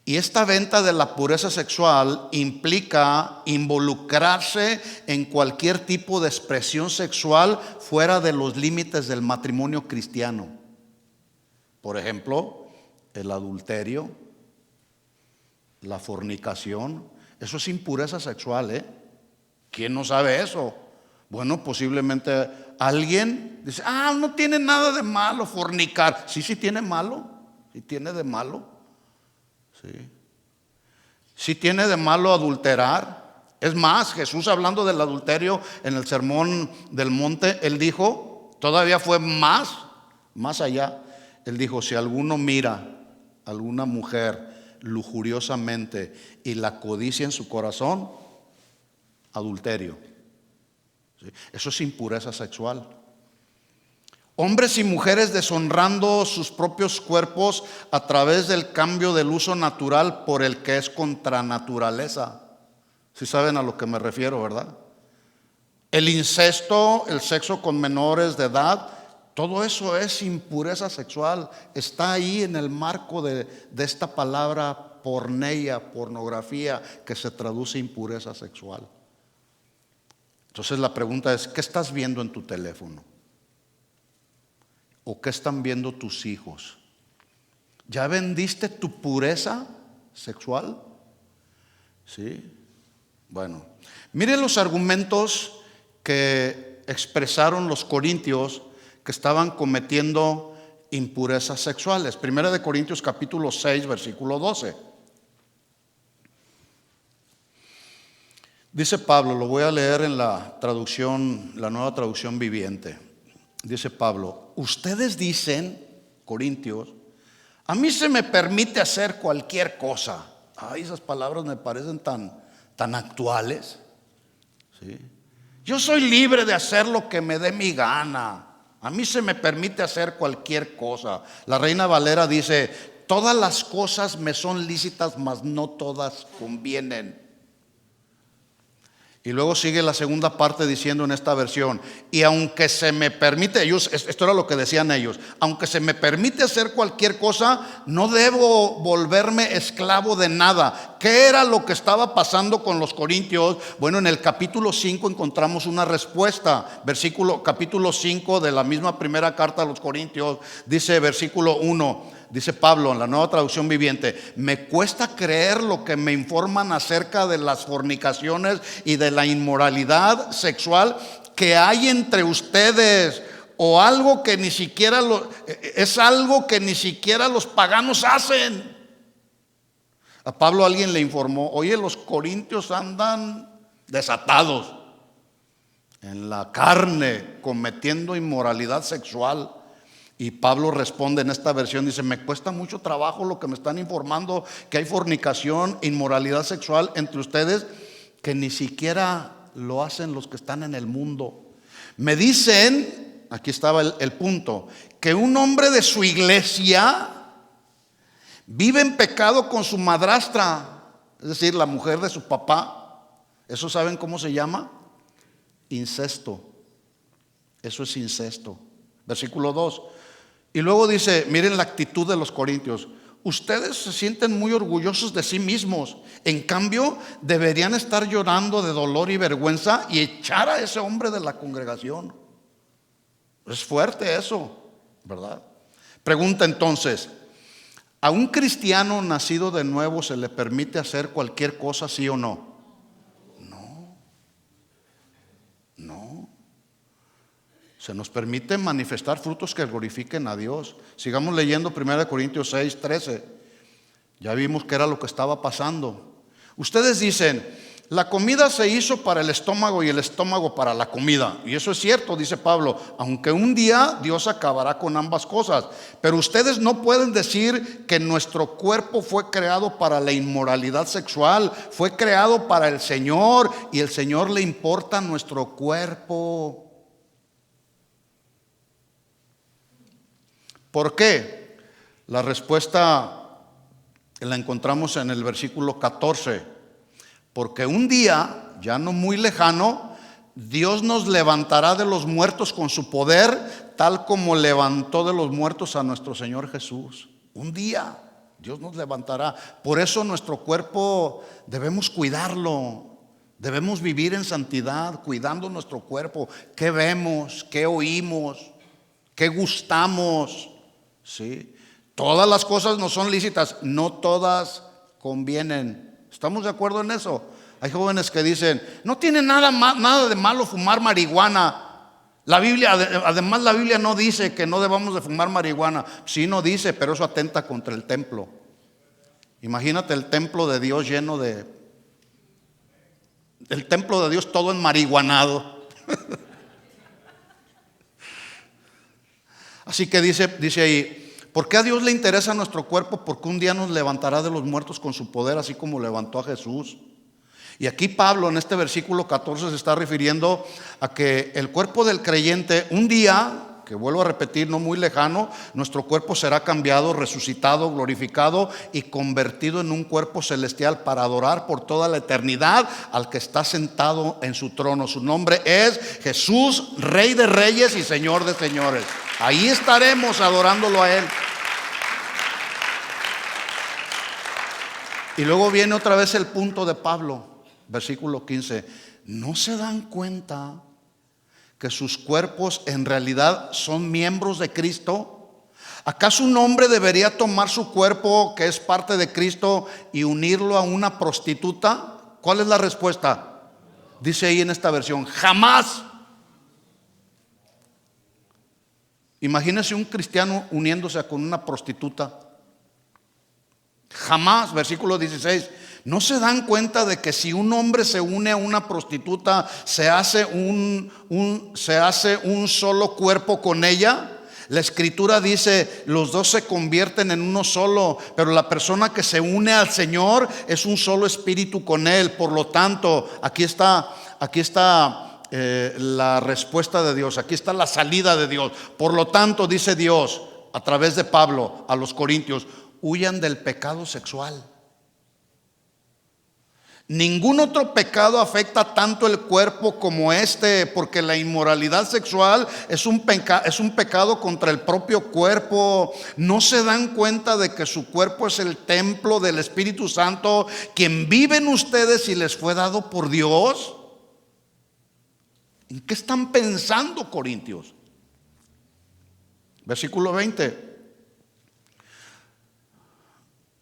Y esta venta de la pureza sexual implica involucrarse en cualquier tipo de expresión sexual fuera de los límites del matrimonio cristiano. Por ejemplo, el adulterio, la fornicación, eso es impureza sexual, ¿eh? ¿Quién no sabe eso? Bueno, posiblemente alguien dice, no tiene nada de malo fornicar. Sí, sí tiene malo, sí tiene de malo. Sí. Sí tiene de malo adulterar. Es más, Jesús, hablando del adulterio en el sermón del monte, él dijo, todavía fue más allá. Él dijo, si alguno mira a alguna mujer lujuriosamente y la codicia en su corazón, adulterio. ¿Sí? Eso es impureza sexual. Hombres y mujeres deshonrando sus propios cuerpos a través del cambio del uso natural por el que es contra naturaleza. Si saben a lo que me refiero, ¿verdad? El incesto, el sexo con menores de edad, todo eso es impureza sexual. Está ahí en el marco de esta palabra porneia, pornografía, que se traduce impureza sexual. Entonces la pregunta es, ¿qué estás viendo en tu teléfono? ¿O qué están viendo tus hijos? ¿Ya vendiste tu pureza sexual? ¿Sí? Bueno, mire los argumentos que expresaron los corintios que estaban cometiendo impurezas sexuales. Primera de Corintios capítulo 6, versículo 12. Dice Pablo, lo voy a leer en la nueva traducción viviente. Dice Pablo, ustedes dicen, corintios, a mí se me permite hacer cualquier cosa. Esas palabras me parecen tan actuales. ¿Sí? Yo soy libre de hacer lo que me dé mi gana. A mí se me permite hacer cualquier cosa. La Reina Valera dice, todas las cosas me son lícitas, mas no todas convienen. Y luego sigue la segunda parte diciendo en esta versión: y aunque se me permite, esto era lo que decían ellos, aunque se me permite hacer cualquier cosa, no debo volverme esclavo de nada. ¿Qué era lo que estaba pasando con los corintios? Bueno, en el capítulo 5 encontramos una respuesta. Capítulo 5 de la misma primera carta a los corintios, dice versículo 1. Dice Pablo en la Nueva Traducción Viviente: me cuesta creer lo que me informan acerca de las fornicaciones y de la inmoralidad sexual que hay entre ustedes, o algo que ni siquiera es algo que ni siquiera los paganos hacen. A Pablo alguien le informó: oye, los corintios andan desatados en la carne, cometiendo inmoralidad sexual. Y Pablo responde en esta versión, dice: me cuesta mucho trabajo lo que me están informando, que hay fornicación, inmoralidad sexual entre ustedes, que ni siquiera lo hacen los que están en el mundo. Me dicen, aquí estaba el punto, que un hombre de su iglesia vive en pecado con su madrastra, es decir, la mujer de su papá. ¿Eso saben cómo se llama? Incesto. Eso es incesto. Versículo 2. Y luego dice, miren la actitud de los corintios: ustedes se sienten muy orgullosos de sí mismos, en cambio deberían estar llorando de dolor y vergüenza y echar a ese hombre de la congregación. Es fuerte eso, ¿verdad? Pregunta entonces: ¿a un cristiano nacido de nuevo se le permite hacer cualquier cosa, sí o no? No. Se nos permite manifestar frutos que glorifiquen a Dios. Sigamos leyendo 1 Corintios 6, 13. Ya vimos que era lo que estaba pasando. Ustedes dicen: la comida se hizo para el estómago y el estómago para la comida. Y eso es cierto, dice Pablo, aunque un día Dios acabará con ambas cosas. Pero ustedes no pueden decir que nuestro cuerpo fue creado para la inmoralidad sexual. Fue creado para el Señor, y el Señor le importa nuestro cuerpo. ¿Por qué? La respuesta la encontramos en el versículo 14. Porque un día, ya no muy lejano, Dios nos levantará de los muertos con su poder, tal como levantó de los muertos a nuestro Señor Jesús. Un día Dios nos levantará. Por eso nuestro cuerpo debemos cuidarlo. Debemos vivir en santidad, cuidando nuestro cuerpo. ¿Qué vemos? ¿Qué oímos? ¿Qué gustamos? ¿Sí? Todas las cosas no son lícitas, no todas convienen. ¿Estamos de acuerdo en eso? Hay jóvenes que dicen: no tiene nada de malo fumar marihuana. Además la Biblia no dice que no debamos de fumar marihuana. Sí, no dice, pero eso atenta contra el templo. Imagínate el templo de Dios lleno de... el templo de Dios todo enmarihuanado. Así que dice ahí: ¿por qué a Dios le interesa nuestro cuerpo? Porque un día nos levantará de los muertos con su poder, así como levantó a Jesús. Y aquí Pablo en este versículo 14 se está refiriendo a que el cuerpo del creyente un día, que vuelvo a repetir, no muy lejano, nuestro cuerpo será cambiado, resucitado, glorificado y convertido en un cuerpo celestial para adorar por toda la eternidad al que está sentado en su trono. Su nombre es Jesús, Rey de Reyes y Señor de Señores. Ahí estaremos adorándolo a Él. Y luego viene otra vez el punto de Pablo, versículo 15. ¿No se dan cuenta que sus cuerpos en realidad son miembros de Cristo? ¿Acaso un hombre debería tomar su cuerpo, que es parte de Cristo, y unirlo a una prostituta? ¿Cuál es la respuesta? Dice ahí en esta versión: jamás. Imagínese un cristiano uniéndose con una prostituta. Jamás. Versículo 16. ¿No se dan cuenta de que si un hombre se une a una prostituta, se hace un solo cuerpo con ella? La Escritura dice: los dos se convierten en uno solo. Pero la persona que se une al Señor es un solo espíritu con Él. Por lo tanto, aquí está la respuesta de Dios. Aquí está la salida de Dios. Por lo tanto, dice Dios a través de Pablo a los corintios: huyan del pecado sexual. Ningún otro pecado afecta tanto el cuerpo como este, porque la inmoralidad sexual es un pecado contra el propio cuerpo. ¿No se dan cuenta de que su cuerpo es el templo del Espíritu Santo, quien vive en ustedes y les fue dado por Dios? ¿En qué están pensando, corintios? Versículo 20.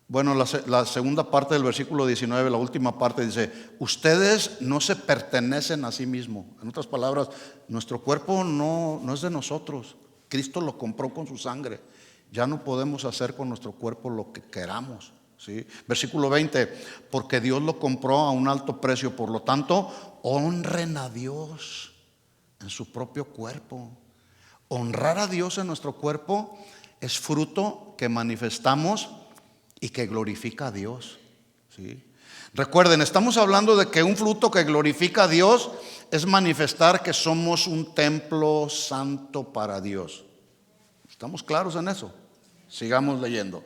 Bueno, la segunda parte del versículo 19, la última parte dice: ustedes no se pertenecen a sí mismos. En otras palabras, nuestro cuerpo no es de nosotros. Cristo lo compró con su sangre. Ya no podemos hacer con nuestro cuerpo lo que queramos, ¿sí? Versículo 20, porque Dios lo compró a un alto precio, por lo tanto, honren a Dios en su propio cuerpo. Honrar a Dios en nuestro cuerpo es fruto que manifestamos y que glorifica a Dios, ¿sí? Recuerden, estamos hablando de que un fruto que glorifica a Dios es manifestar que somos un templo santo para Dios. ¿Estamos claros en eso? Sigamos leyendo.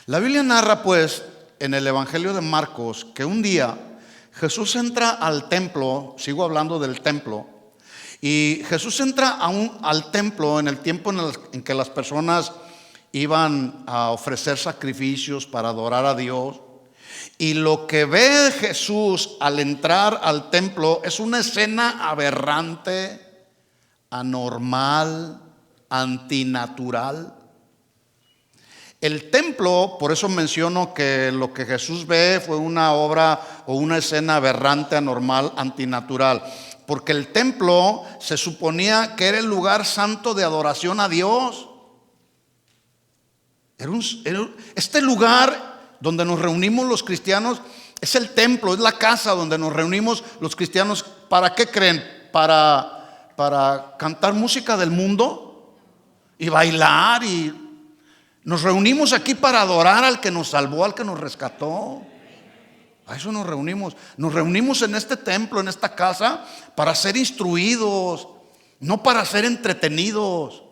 La Biblia narra pues en el Evangelio de Marcos que un día Jesús entra al templo. Sigo hablando del templo. Y Jesús entra al templo en el tiempo en que las personas iban a ofrecer sacrificios para adorar a Dios. Y lo que ve Jesús al entrar al templo es una escena aberrante, anormal, antinatural. El templo, por eso menciono que lo que Jesús ve fue una obra o una escena aberrante, anormal, antinatural. Porque el templo se suponía que era el lugar santo de adoración a Dios. Este lugar donde nos reunimos los cristianos es el templo, es la casa donde nos reunimos los cristianos. ¿Para qué creen? ¿Para cantar música del mundo y bailar? Y nos reunimos aquí para adorar al que nos salvó, al que nos rescató. A eso nos reunimos. Nos reunimos en este templo, en esta casa, para ser instruidos, no para ser entretenidos,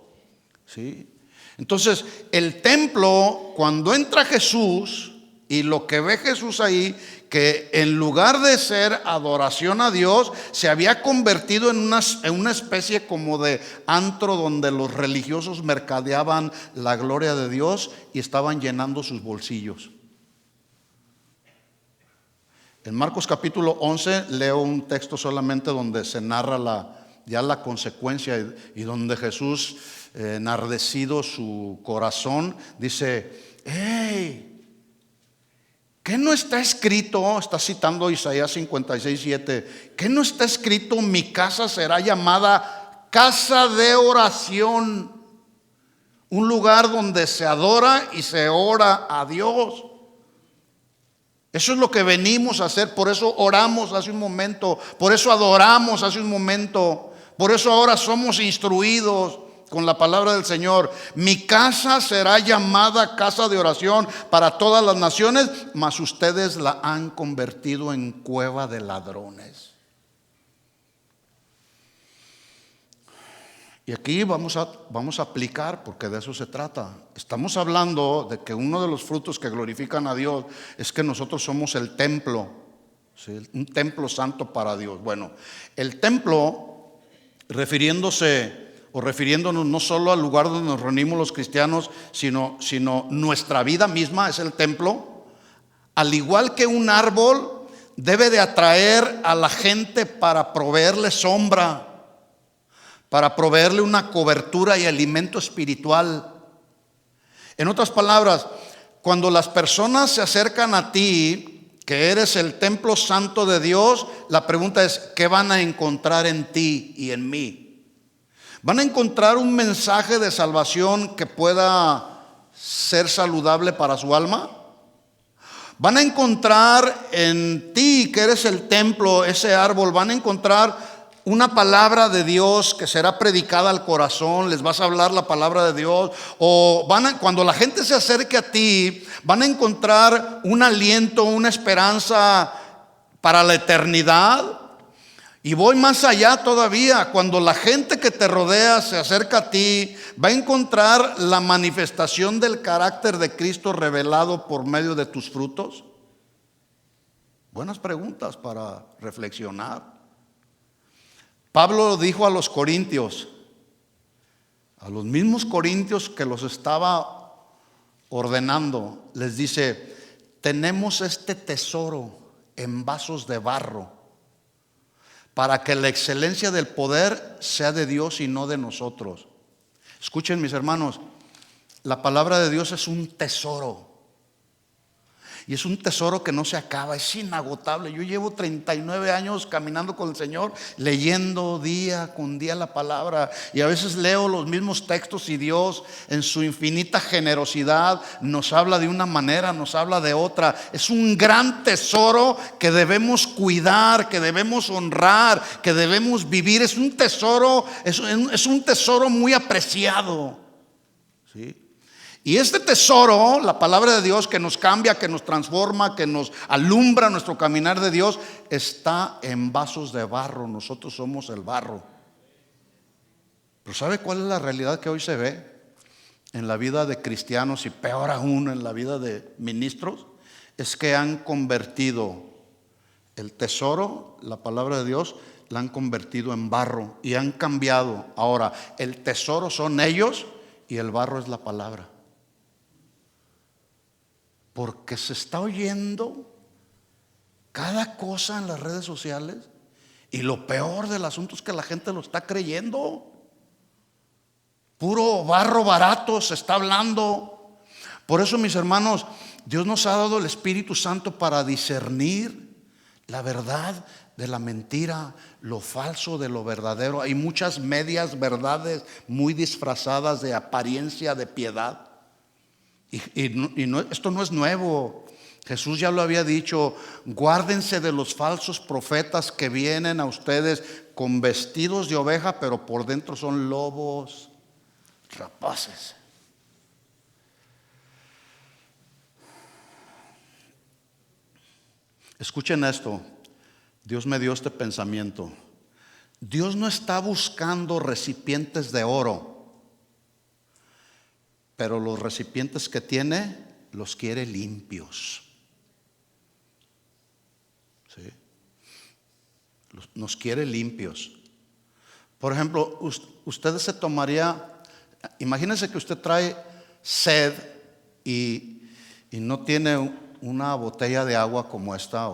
¿sí? Entonces, el templo, cuando entra Jesús, y lo que ve Jesús ahí, que en lugar de ser adoración a Dios, se había convertido en una especie como de antro donde los religiosos mercadeaban la gloria de Dios y estaban llenando sus bolsillos. En Marcos capítulo 11 leo un texto solamente donde se narra ya la consecuencia, y donde Jesús, enardecido su corazón, dice: hey, ¿qué no está escrito? Está citando Isaías 56:7. ¿Qué no está escrito? Mi casa será llamada casa de oración, un lugar donde se adora y se ora a Dios. Eso es lo que venimos a hacer. Por eso oramos hace un momento, por eso adoramos hace un momento, por eso ahora somos instruidos con la palabra del Señor. Mi casa será llamada casa de oración para todas las naciones, mas ustedes la han convertido en cueva de ladrones. Y aquí vamos a aplicar, porque de eso se trata. Estamos hablando de que uno de los frutos que glorifican a Dios es que nosotros somos el templo, ¿sí? Un templo santo para Dios. Bueno, el templo, refiriéndonos no solo al lugar donde nos reunimos los cristianos, sino nuestra vida misma es el templo. Al igual que un árbol debe de atraer a la gente para proveerle sombra, para proveerle una cobertura y alimento espiritual. En otras palabras, cuando las personas se acercan a ti, que eres el templo santo de Dios, la pregunta es: ¿qué van a encontrar en ti y en mí? ¿Van a encontrar un mensaje de salvación que pueda ser saludable para su alma? ¿Van a encontrar en ti, que eres el templo, ese árbol, van a encontrar una palabra de Dios que será predicada al corazón? ¿Les vas a hablar la palabra de Dios? O cuando la gente se acerque a ti, van a encontrar un aliento, una esperanza para la eternidad. Y voy más allá todavía: cuando la gente que te rodea se acerca a ti, va a encontrar la manifestación del carácter de Cristo revelado por medio de tus frutos. Buenas preguntas para reflexionar. Pablo dijo a los corintios, a los mismos corintios que los estaba ordenando, les dice: tenemos este tesoro en vasos de barro, para que la excelencia del poder sea de Dios y no de nosotros. Escuchen, mis hermanos, la palabra de Dios es un tesoro. Y es un tesoro que no se acaba, es inagotable. Yo llevo 39 años caminando con el Señor, leyendo día con día la palabra. Y a veces leo los mismos textos y Dios en su infinita generosidad nos habla de una manera, nos habla de otra. Es un gran tesoro que debemos cuidar, que debemos honrar, que debemos vivir. Es un tesoro, es un tesoro muy apreciado, ¿sí? Y este tesoro, la palabra de Dios que nos cambia, que nos transforma, que nos alumbra nuestro caminar de Dios, está en vasos de barro. Nosotros somos el barro. Pero ¿sabe cuál es la realidad que hoy se ve en la vida de cristianos y peor aún en la vida de ministros? Es que han convertido el tesoro, la palabra de Dios, la han convertido en barro y han cambiado. Ahora, el tesoro son ellos y el barro es la palabra. Porque se está oyendo cada cosa en las redes sociales, y lo peor del asunto es que la gente lo está creyendo. Puro barro barato se está hablando. Por eso, mis hermanos, Dios nos ha dado el Espíritu Santo para discernir la verdad de la mentira, lo falso de lo verdadero. Hay muchas medias verdades muy disfrazadas de apariencia de piedad. Esto no es nuevo. Jesús ya lo había dicho: guárdense de los falsos profetas que vienen a ustedes con vestidos de oveja, pero por dentro son lobos rapaces. Escuchen esto. Dios me dio este pensamiento. Dios no está buscando recipientes de oro, pero los recipientes que tiene los quiere limpios. ¿Sí? Nos quiere limpios. Por ejemplo, ustedes se tomaría, imagínense que usted trae sed y no tiene una botella de agua como esta,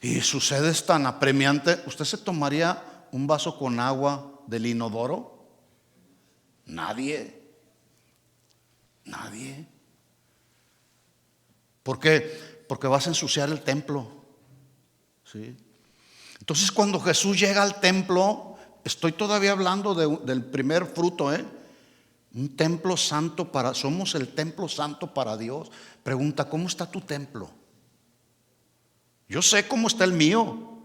y su sed es tan apremiante. ¿Usted se tomaría un vaso con agua del inodoro? Nadie. ¿Por qué? Porque vas a ensuciar el templo, ¿sí? Entonces, cuando Jesús llega al templo, estoy todavía hablando del primer fruto, un templo santo somos el templo santo para Dios. Pregunta: ¿cómo está tu templo? Yo sé cómo está el mío.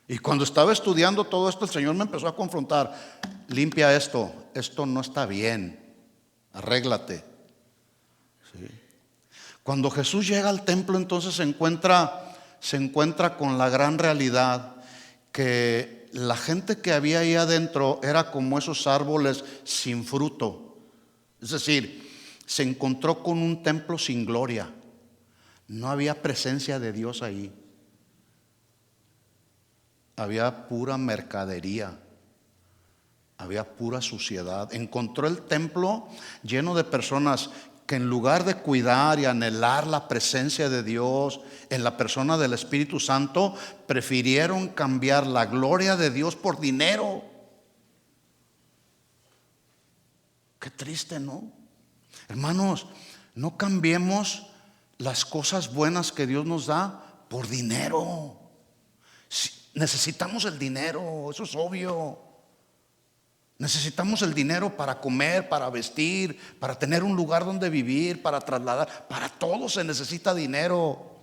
Y cuando estaba estudiando todo esto, el Señor me empezó a confrontar: limpia esto no está bien, arréglate. ¿Sí? Cuando Jesús llega al templo, entonces se encuentra con la gran realidad que la gente que había ahí adentro era como esos árboles sin fruto. Es decir, se encontró con un templo sin gloria. No había presencia de Dios ahí. Había pura mercadería. Había pura suciedad. Encontró el templo lleno de personas que, en lugar de cuidar y anhelar la presencia de Dios en la persona del Espíritu Santo, prefirieron cambiar la gloria de Dios por dinero. Qué triste, ¿no? Hermanos, no cambiemos las cosas buenas que Dios nos da por dinero. Necesitamos el dinero, eso es obvio. Necesitamos el dinero para comer, para vestir, para tener un lugar donde vivir, para trasladar. Para todo se necesita dinero.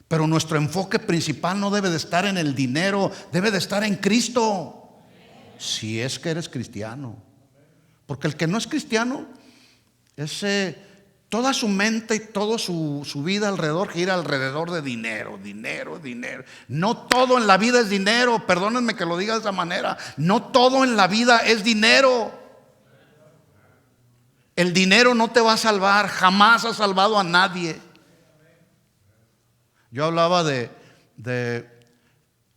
Pero nuestro enfoque principal no debe de estar en el dinero, debe de estar en Cristo. Si es que eres cristiano. Porque el que no es cristiano, toda su mente y toda su vida gira alrededor de dinero. No todo en la vida es dinero. Perdónenme que lo diga de esa manera. No todo en la vida es dinero. El dinero no te va a salvar. Jamás ha salvado a nadie. Yo hablaba de de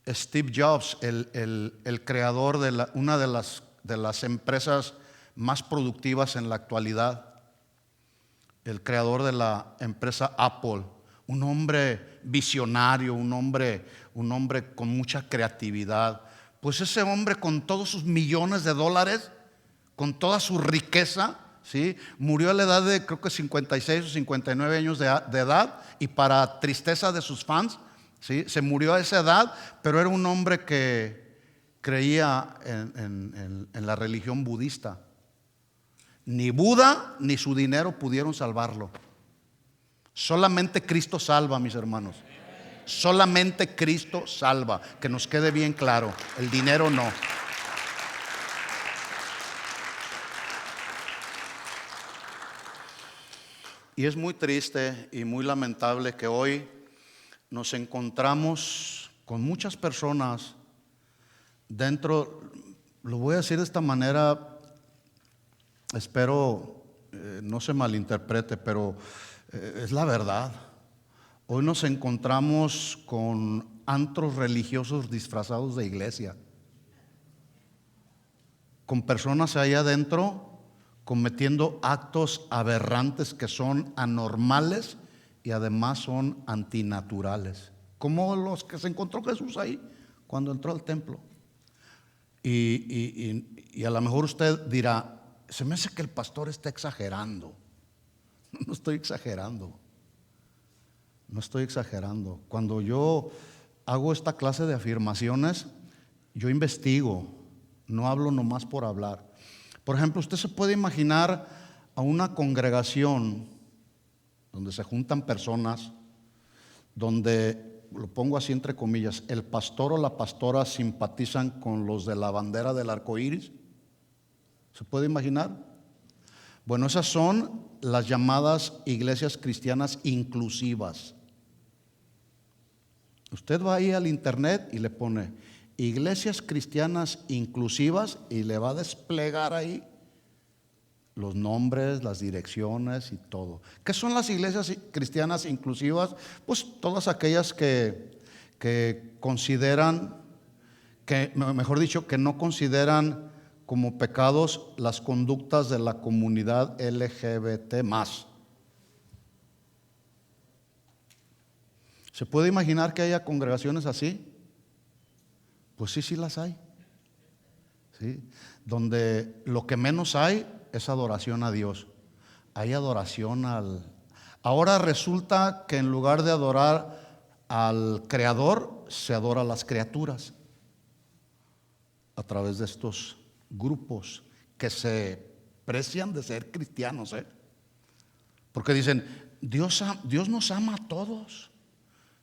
Steve Jobs, el creador de una de las empresas más productivas en la actualidad, el creador de la empresa Apple, un hombre visionario, un hombre con mucha creatividad. Pues ese hombre, con todos sus millones de dólares, con toda su riqueza, ¿sí?, murió a la edad de creo que 56 o 59 años de edad, y para tristeza de sus fans, ¿sí?, se murió a esa edad, pero era un hombre que creía en la religión budista. Ni Buda ni su dinero pudieron salvarlo. Solamente Cristo salva, mis hermanos. Solamente Cristo salva. Que nos quede bien claro, el dinero no. Y es muy triste y muy lamentable que hoy nos encontramos con muchas personas dentro, lo voy a decir de esta manera, espero no se malinterprete, pero es la verdad. Hoy nos encontramos con antros religiosos disfrazados de iglesia, con personas allá adentro cometiendo actos aberrantes que son anormales y además son antinaturales, como los que se encontró Jesús ahí cuando entró al templo. Y a lo mejor usted dirá, se me hace que el pastor está exagerando. No estoy exagerando. No estoy exagerando. Cuando yo hago esta clase de afirmaciones, yo investigo, no hablo nomás por hablar. Por ejemplo, usted se puede imaginar a una congregación donde se juntan personas, donde, lo pongo así entre comillas, el pastor o la pastora simpatizan con los de la bandera del arco iris. ¿Se puede imaginar? Bueno, esas son las llamadas iglesias cristianas inclusivas. Usted va ahí al internet y le pone iglesias cristianas inclusivas y le va a desplegar ahí los nombres, las direcciones y todo. ¿Qué son las iglesias cristianas inclusivas? Pues todas aquellas que consideran, que mejor dicho, que no consideran como pecados las conductas de la comunidad LGBT más. ¿Se puede imaginar que haya congregaciones así? Pues sí, sí las hay. ¿Sí? Donde lo que menos hay es adoración a Dios. Hay adoración Ahora resulta que en lugar de adorar al Creador, se adora a las criaturas a través de estos grupos que se precian de ser cristianos, porque dicen, Dios nos ama a todos.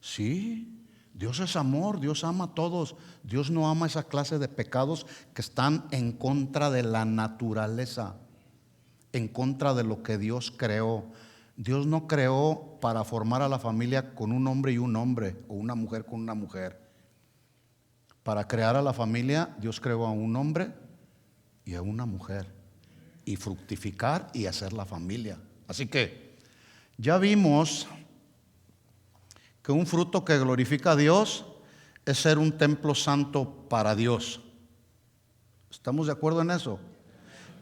Sí, Dios es amor, Dios ama a todos. Dios no ama esa clase de pecados que están en contra de la naturaleza, en contra de lo que Dios creó. Dios no creó para formar a la familia con un hombre y un hombre, o una mujer con una mujer. Para crear a la familia, Dios creó a un hombre y a una mujer, y fructificar y hacer la familia. Así que ya vimos que un fruto que glorifica a Dios es ser un templo santo para Dios. ¿Estamos de acuerdo en eso?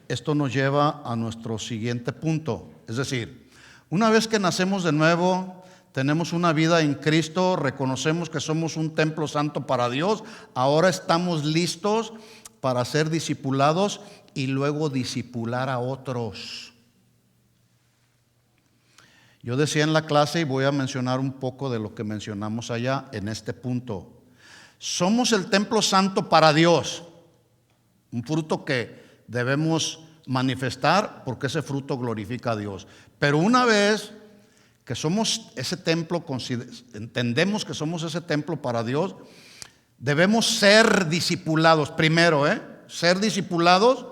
Esto nos lleva a nuestro siguiente punto. Es decir, una vez que nacemos de nuevo, tenemos una vida en Cristo, reconocemos que somos un templo santo para Dios, ahora estamos listos para ser discipulados y luego discipular a otros. Yo decía en la clase, y voy a mencionar un poco de lo que mencionamos allá en este punto. Somos el templo santo para Dios, un fruto que debemos manifestar porque ese fruto glorifica a Dios. Pero una vez que somos ese templo, entendemos que somos ese templo para Dios, debemos ser discipulados primero, ser discipulados,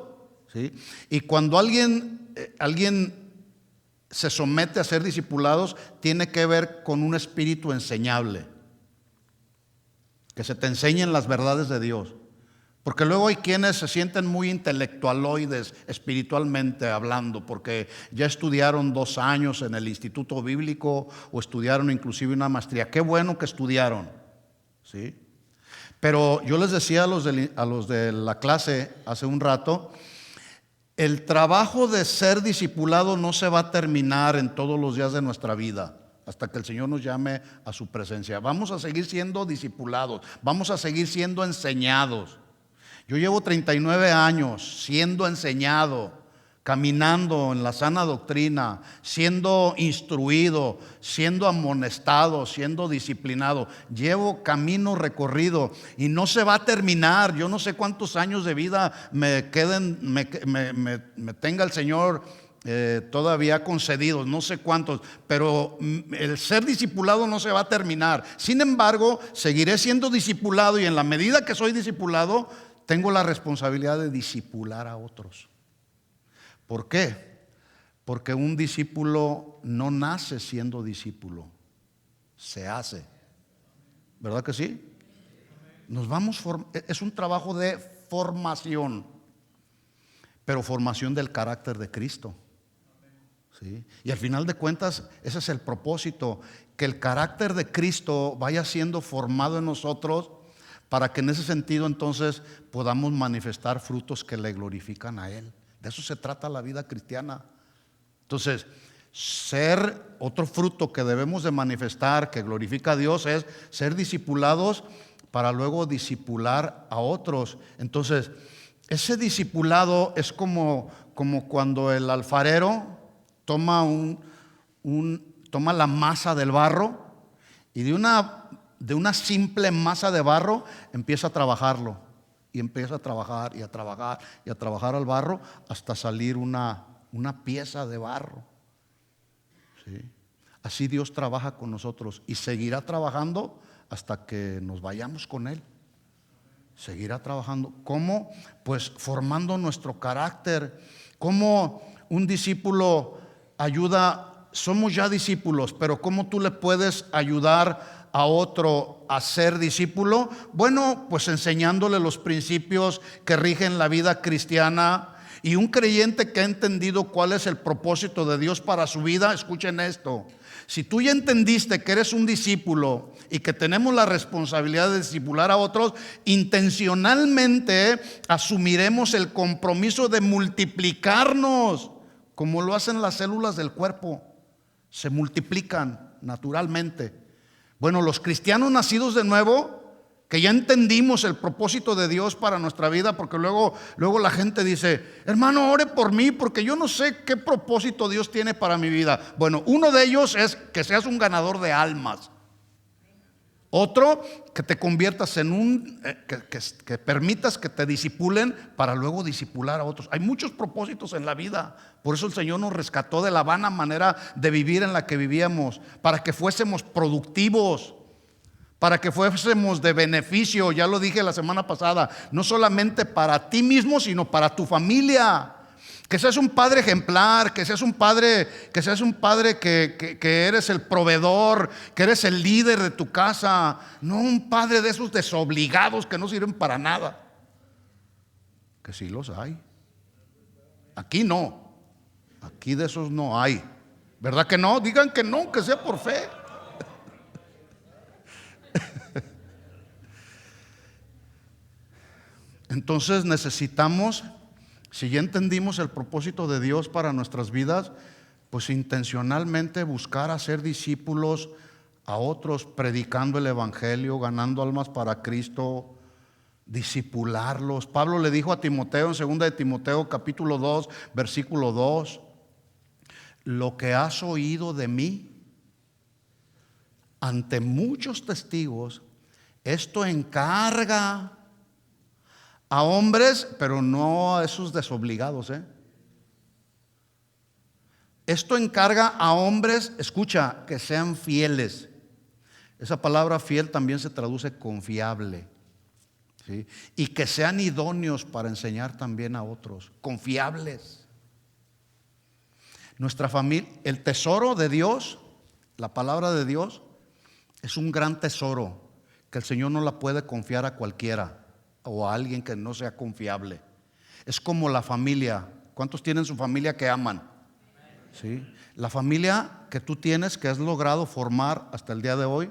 ¿sí? Y cuando alguien se somete a ser discipulados, tiene que ver con un espíritu enseñable, que se te enseñen las verdades de Dios. Porque luego hay quienes se sienten muy intelectualoides espiritualmente hablando, porque ya estudiaron 2 años en el instituto bíblico o estudiaron inclusive una maestría. Qué bueno que estudiaron, ¿sí? Pero yo les decía a los de la clase hace un rato, el trabajo de ser discipulado no se va a terminar en todos los días de nuestra vida hasta que el Señor nos llame a su presencia. Vamos a seguir siendo discipulados, vamos a seguir siendo enseñados. Yo llevo 39 años siendo enseñado, caminando en la sana doctrina, siendo instruido, siendo amonestado, siendo disciplinado. Llevo camino recorrido y no se va a terminar. Yo no sé cuántos años de vida me queden, me tenga el Señor todavía concedidos, no sé cuántos, pero el ser discipulado no se va a terminar. Sin embargo, seguiré siendo discipulado y en la medida que soy discipulado, tengo la responsabilidad de discipular a otros. ¿Por qué? Porque un discípulo no nace siendo discípulo, se hace. ¿Verdad que sí? Es un trabajo de formación, pero formación del carácter de Cristo. ¿Sí? Y al final de cuentas, ese es el propósito, que el carácter de Cristo vaya siendo formado en nosotros para que en ese sentido entonces podamos manifestar frutos que le glorifican a Él. De eso se trata la vida cristiana. Entonces, ser otro fruto que debemos de manifestar, que glorifica a Dios, es ser discipulados para luego discipular a otros. Entonces, ese discipulado es como cuando el alfarero toma la masa del barro y de una simple masa de barro empieza a trabajarlo. Y empieza a trabajar y a trabajar y a trabajar al barro hasta salir una pieza de barro. ¿Sí? Así Dios trabaja con nosotros y seguirá trabajando hasta que nos vayamos con Él. Seguirá trabajando. ¿Cómo? Pues formando nuestro carácter. ¿Cómo un discípulo ayuda? Somos ya discípulos, pero ¿cómo tú le puedes ayudar a otro a ser discípulo? Bueno, pues enseñándole los principios que rigen la vida cristiana. Y un creyente que ha entendido cuál es el propósito de Dios para su vida, escuchen esto: si tú ya entendiste que eres un discípulo y que tenemos la responsabilidad de discipular a otros, intencionalmente asumiremos el compromiso de multiplicarnos, como lo hacen las células del cuerpo. Se multiplican naturalmente. Bueno, los cristianos nacidos de nuevo, que ya entendimos el propósito de Dios para nuestra vida, porque luego la gente dice: hermano, ore por mí porque yo no sé qué propósito Dios tiene para mi vida. Bueno, uno de ellos es que seas un ganador de almas. Otro, que te conviertas en que permitas que te discipulen para luego discipular a otros. Hay muchos propósitos en la vida. Por eso el Señor nos rescató de la vana manera de vivir en la que vivíamos, para que fuésemos productivos, para que fuésemos de beneficio. Ya lo dije la semana pasada, no solamente para ti mismo, sino para tu familia. Que seas un padre ejemplar, que seas un padre que eres el proveedor, que eres el líder de tu casa. No un padre de esos desobligados que no sirven para nada. Que sí los hay. Aquí no. Aquí de esos no hay. ¿Verdad que no? Digan que no, que sea por fe. Entonces necesitamos, si ya entendimos el propósito de Dios para nuestras vidas, pues intencionalmente buscar hacer discípulos a otros, predicando el evangelio, ganando almas para Cristo, discipularlos. Pablo le dijo a Timoteo en 2 de Timoteo capítulo 2, versículo 2: lo que has oído de mí ante muchos testigos, esto encarga a hombres, pero no a esos desobligados, Esto encarga a hombres, escucha, que sean fieles. Esa palabra fiel también se traduce confiable, ¿sí? Y que sean idóneos para enseñar también a otros, confiables. Nuestra familia, el tesoro de Dios, la palabra de Dios, es un gran tesoro que el Señor no la puede confiar a cualquiera o a alguien que no sea confiable. Es como la familia. ¿Cuántos tienen su familia que aman? ¿Sí? La familia que tú tienes, que has logrado formar hasta el día de hoy,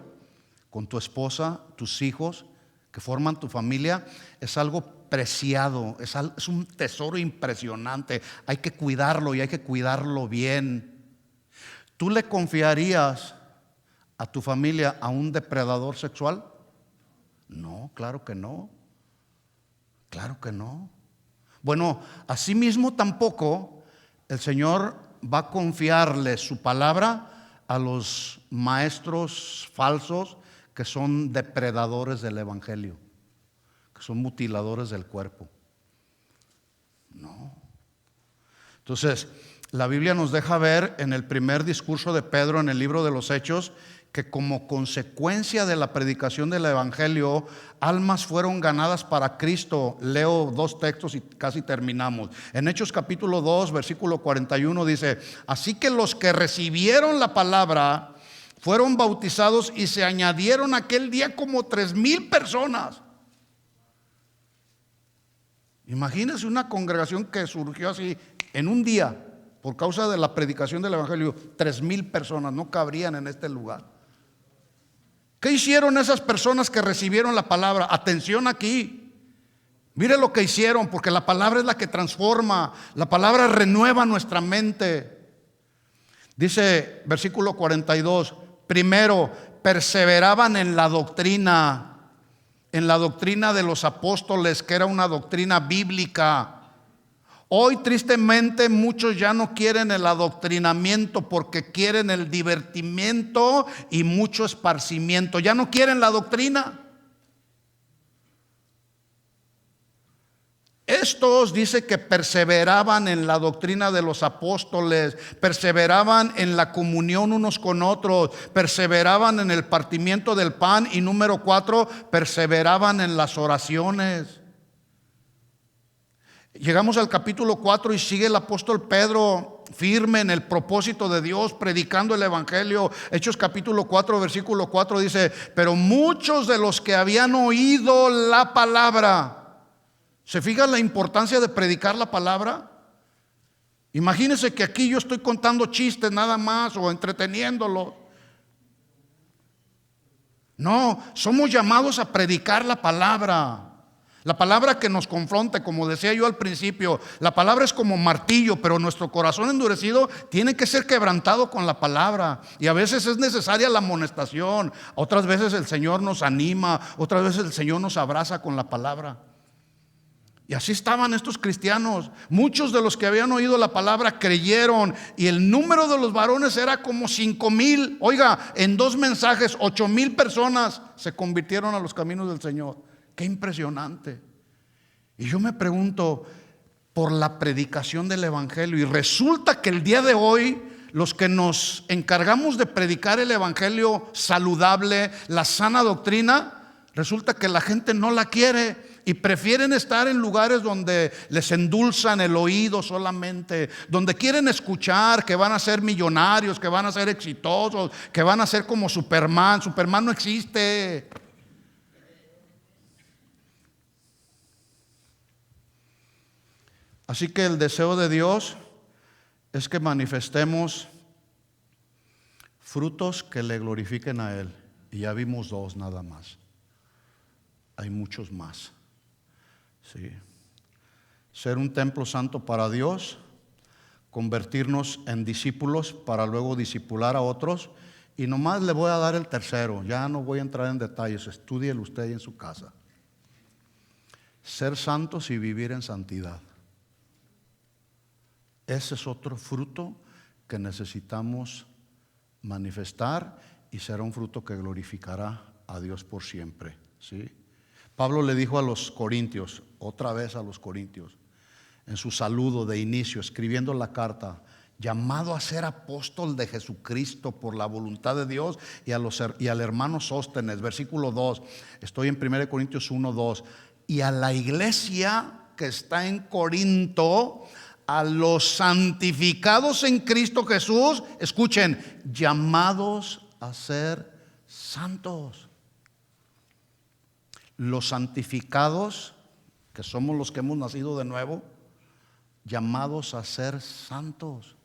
con tu esposa, tus hijos, que forman tu familia, es algo preciado, es un tesoro impresionante. Hay que cuidarlo y hay que cuidarlo bien. ¿Tú le confiarías a tu familia a un depredador sexual? No, claro que no. Claro que no. Bueno, asimismo tampoco el Señor va a confiarle su palabra a los maestros falsos que son depredadores del evangelio, que son mutiladores del cuerpo. No. Entonces, la Biblia nos deja ver en el primer discurso de Pedro en el libro de los Hechos que como consecuencia de la predicación del evangelio, almas fueron ganadas para Cristo. Leo 2 textos y casi terminamos. En Hechos capítulo 2, versículo 41 dice: así que los que recibieron la palabra fueron bautizados y se añadieron aquel día como 3,000 personas. Imagínense una congregación que surgió así en un día por causa de la predicación del evangelio. 3,000 personas no cabrían en este lugar. ¿Qué hicieron esas personas que recibieron la palabra? Atención aquí. Mire lo que hicieron, porque la palabra es la que transforma. La palabra renueva nuestra mente. Dice versículo 42: primero, perseveraban en la doctrina de los apóstoles, que era una doctrina bíblica. Hoy tristemente muchos ya no quieren el adoctrinamiento porque quieren el divertimiento y mucho esparcimiento. Ya no quieren la doctrina. Estos dice que perseveraban en la doctrina de los apóstoles, perseveraban en la comunión unos con otros, perseveraban en el partimiento del pan y número 4, perseveraban en las oraciones. Llegamos al capítulo 4 y sigue el apóstol Pedro firme en el propósito de Dios, predicando el evangelio. Hechos capítulo 4, versículo 4 dice: pero muchos de los que habían oído la palabra. ¿Se fijan la importancia de predicar la palabra? Imagínense que aquí yo estoy contando chistes nada más o entreteniéndolo. No, somos llamados a predicar la palabra. La palabra que nos confronte, como decía yo al principio, la palabra es como martillo, pero nuestro corazón endurecido tiene que ser quebrantado con la palabra. Y a veces es necesaria la amonestación, otras veces el Señor nos anima, otras veces el Señor nos abraza con la palabra. Y así estaban estos cristianos. Muchos de los que habían oído la palabra creyeron, y el número de los varones era como 5,000. Oiga, en 2 mensajes 8,000 personas se convirtieron a los caminos del Señor. Qué impresionante. Y yo me pregunto por la predicación del evangelio, y resulta que el día de hoy los que nos encargamos de predicar el evangelio saludable, la sana doctrina, resulta que la gente no la quiere y prefieren estar en lugares donde les endulzan el oído solamente, donde quieren escuchar que van a ser millonarios, que van a ser exitosos, que van a ser como Superman. Superman no existe. Así que el deseo de Dios es que manifestemos frutos que le glorifiquen a Él. Y ya vimos 2 nada más. Hay muchos más. Sí. Ser un templo santo para Dios, convertirnos en discípulos para luego discipular a otros. Y nomás le voy a dar el tercero. Ya no voy a entrar en detalles. Estúdielo usted ahí en su casa. Ser santos y vivir en santidad. Ese es otro fruto que necesitamos manifestar, y será un fruto que glorificará a Dios por siempre. ¿Sí? Pablo le dijo a los corintios, otra vez a los corintios, en su saludo de inicio, escribiendo la carta: llamado a ser apóstol de Jesucristo por la voluntad de Dios, y al hermano Sóstenes, versículo 2, estoy en 1 Corintios 1, 2, y a la iglesia que está en Corinto, a los santificados en Cristo Jesús, escuchen, llamados a ser santos. Los santificados, que somos los que hemos nacido de nuevo, llamados a ser santos.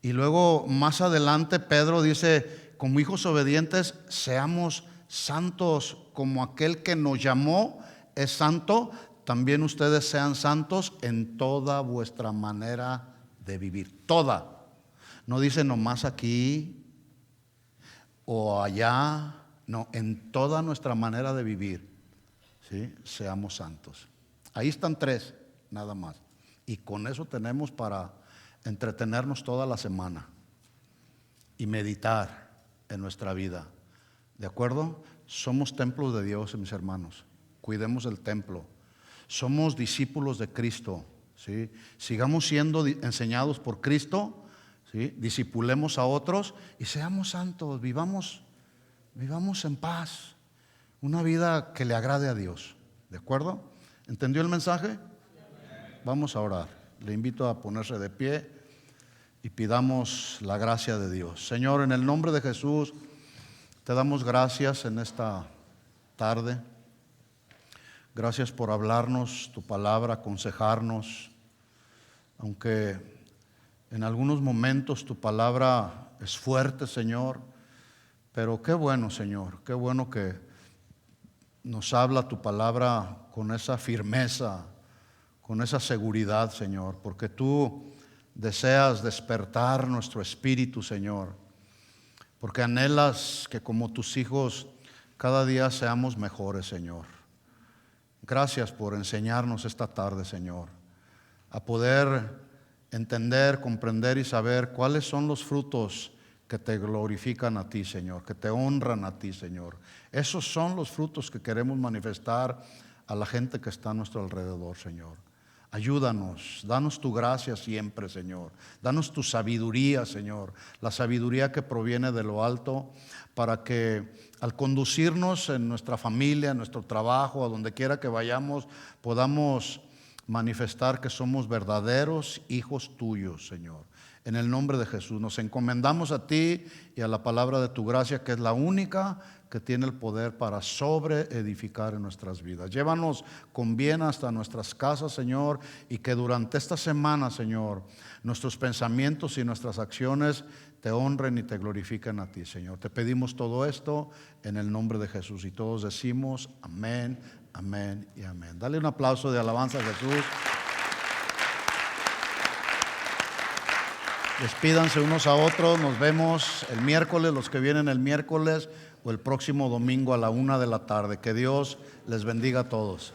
Y luego más adelante Pedro dice: como hijos obedientes, seamos santos como aquel que nos llamó es santo. También ustedes sean santos en toda vuestra manera de vivir. Toda. No dice nomás aquí o allá. No, en toda nuestra manera de vivir, ¿sí? Seamos santos. Ahí están 3, nada más. Y con eso tenemos para entretenernos toda la semana y meditar en nuestra vida. ¿De acuerdo? Somos templos de Dios, mis hermanos. Cuidemos el templo. Somos discípulos de Cristo, ¿sí? Sigamos siendo enseñados por Cristo, ¿sí? Discipulemos a otros y seamos santos. Vivamos en paz. Una vida que le agrade a Dios. ¿De acuerdo? ¿Entendió el mensaje? Vamos a orar. Le invito a ponerse de pie y pidamos la gracia de Dios. Señor, en el nombre de Jesús, te damos gracias en esta tarde. Gracias por hablarnos tu palabra, aconsejarnos. Aunque en algunos momentos tu palabra es fuerte, Señor, pero qué bueno, Señor, qué bueno que nos habla tu palabra con esa firmeza, con esa seguridad, Señor, porque tú deseas despertar nuestro espíritu, Señor, porque anhelas que como tus hijos cada día seamos mejores, Señor. Gracias por enseñarnos esta tarde, Señor, a poder entender, comprender y saber cuáles son los frutos que te glorifican a ti, Señor, que te honran a ti, Señor. Esos son los frutos que queremos manifestar a la gente que está a nuestro alrededor, Señor. Ayúdanos, danos tu gracia siempre, Señor. Danos tu sabiduría, Señor, la sabiduría que proviene de lo alto, para que al conducirnos en nuestra familia, en nuestro trabajo, a donde quiera que vayamos, podamos manifestar que somos verdaderos hijos tuyos, Señor. En el nombre de Jesús nos encomendamos a ti y a la palabra de tu gracia, que es la única que tiene el poder para sobreedificar en nuestras vidas. Llévanos con bien hasta nuestras casas, Señor, y que durante esta semana, Señor, nuestros pensamientos y nuestras acciones te honren y te glorifiquen a ti, Señor. Te pedimos todo esto en el nombre de Jesús y todos decimos amén, amén y amén. Dale un aplauso de alabanza a Jesús. Despídanse unos a otros. Nos vemos el miércoles, los que vienen el miércoles o el próximo domingo a la 1 de la tarde. Que Dios les bendiga a todos.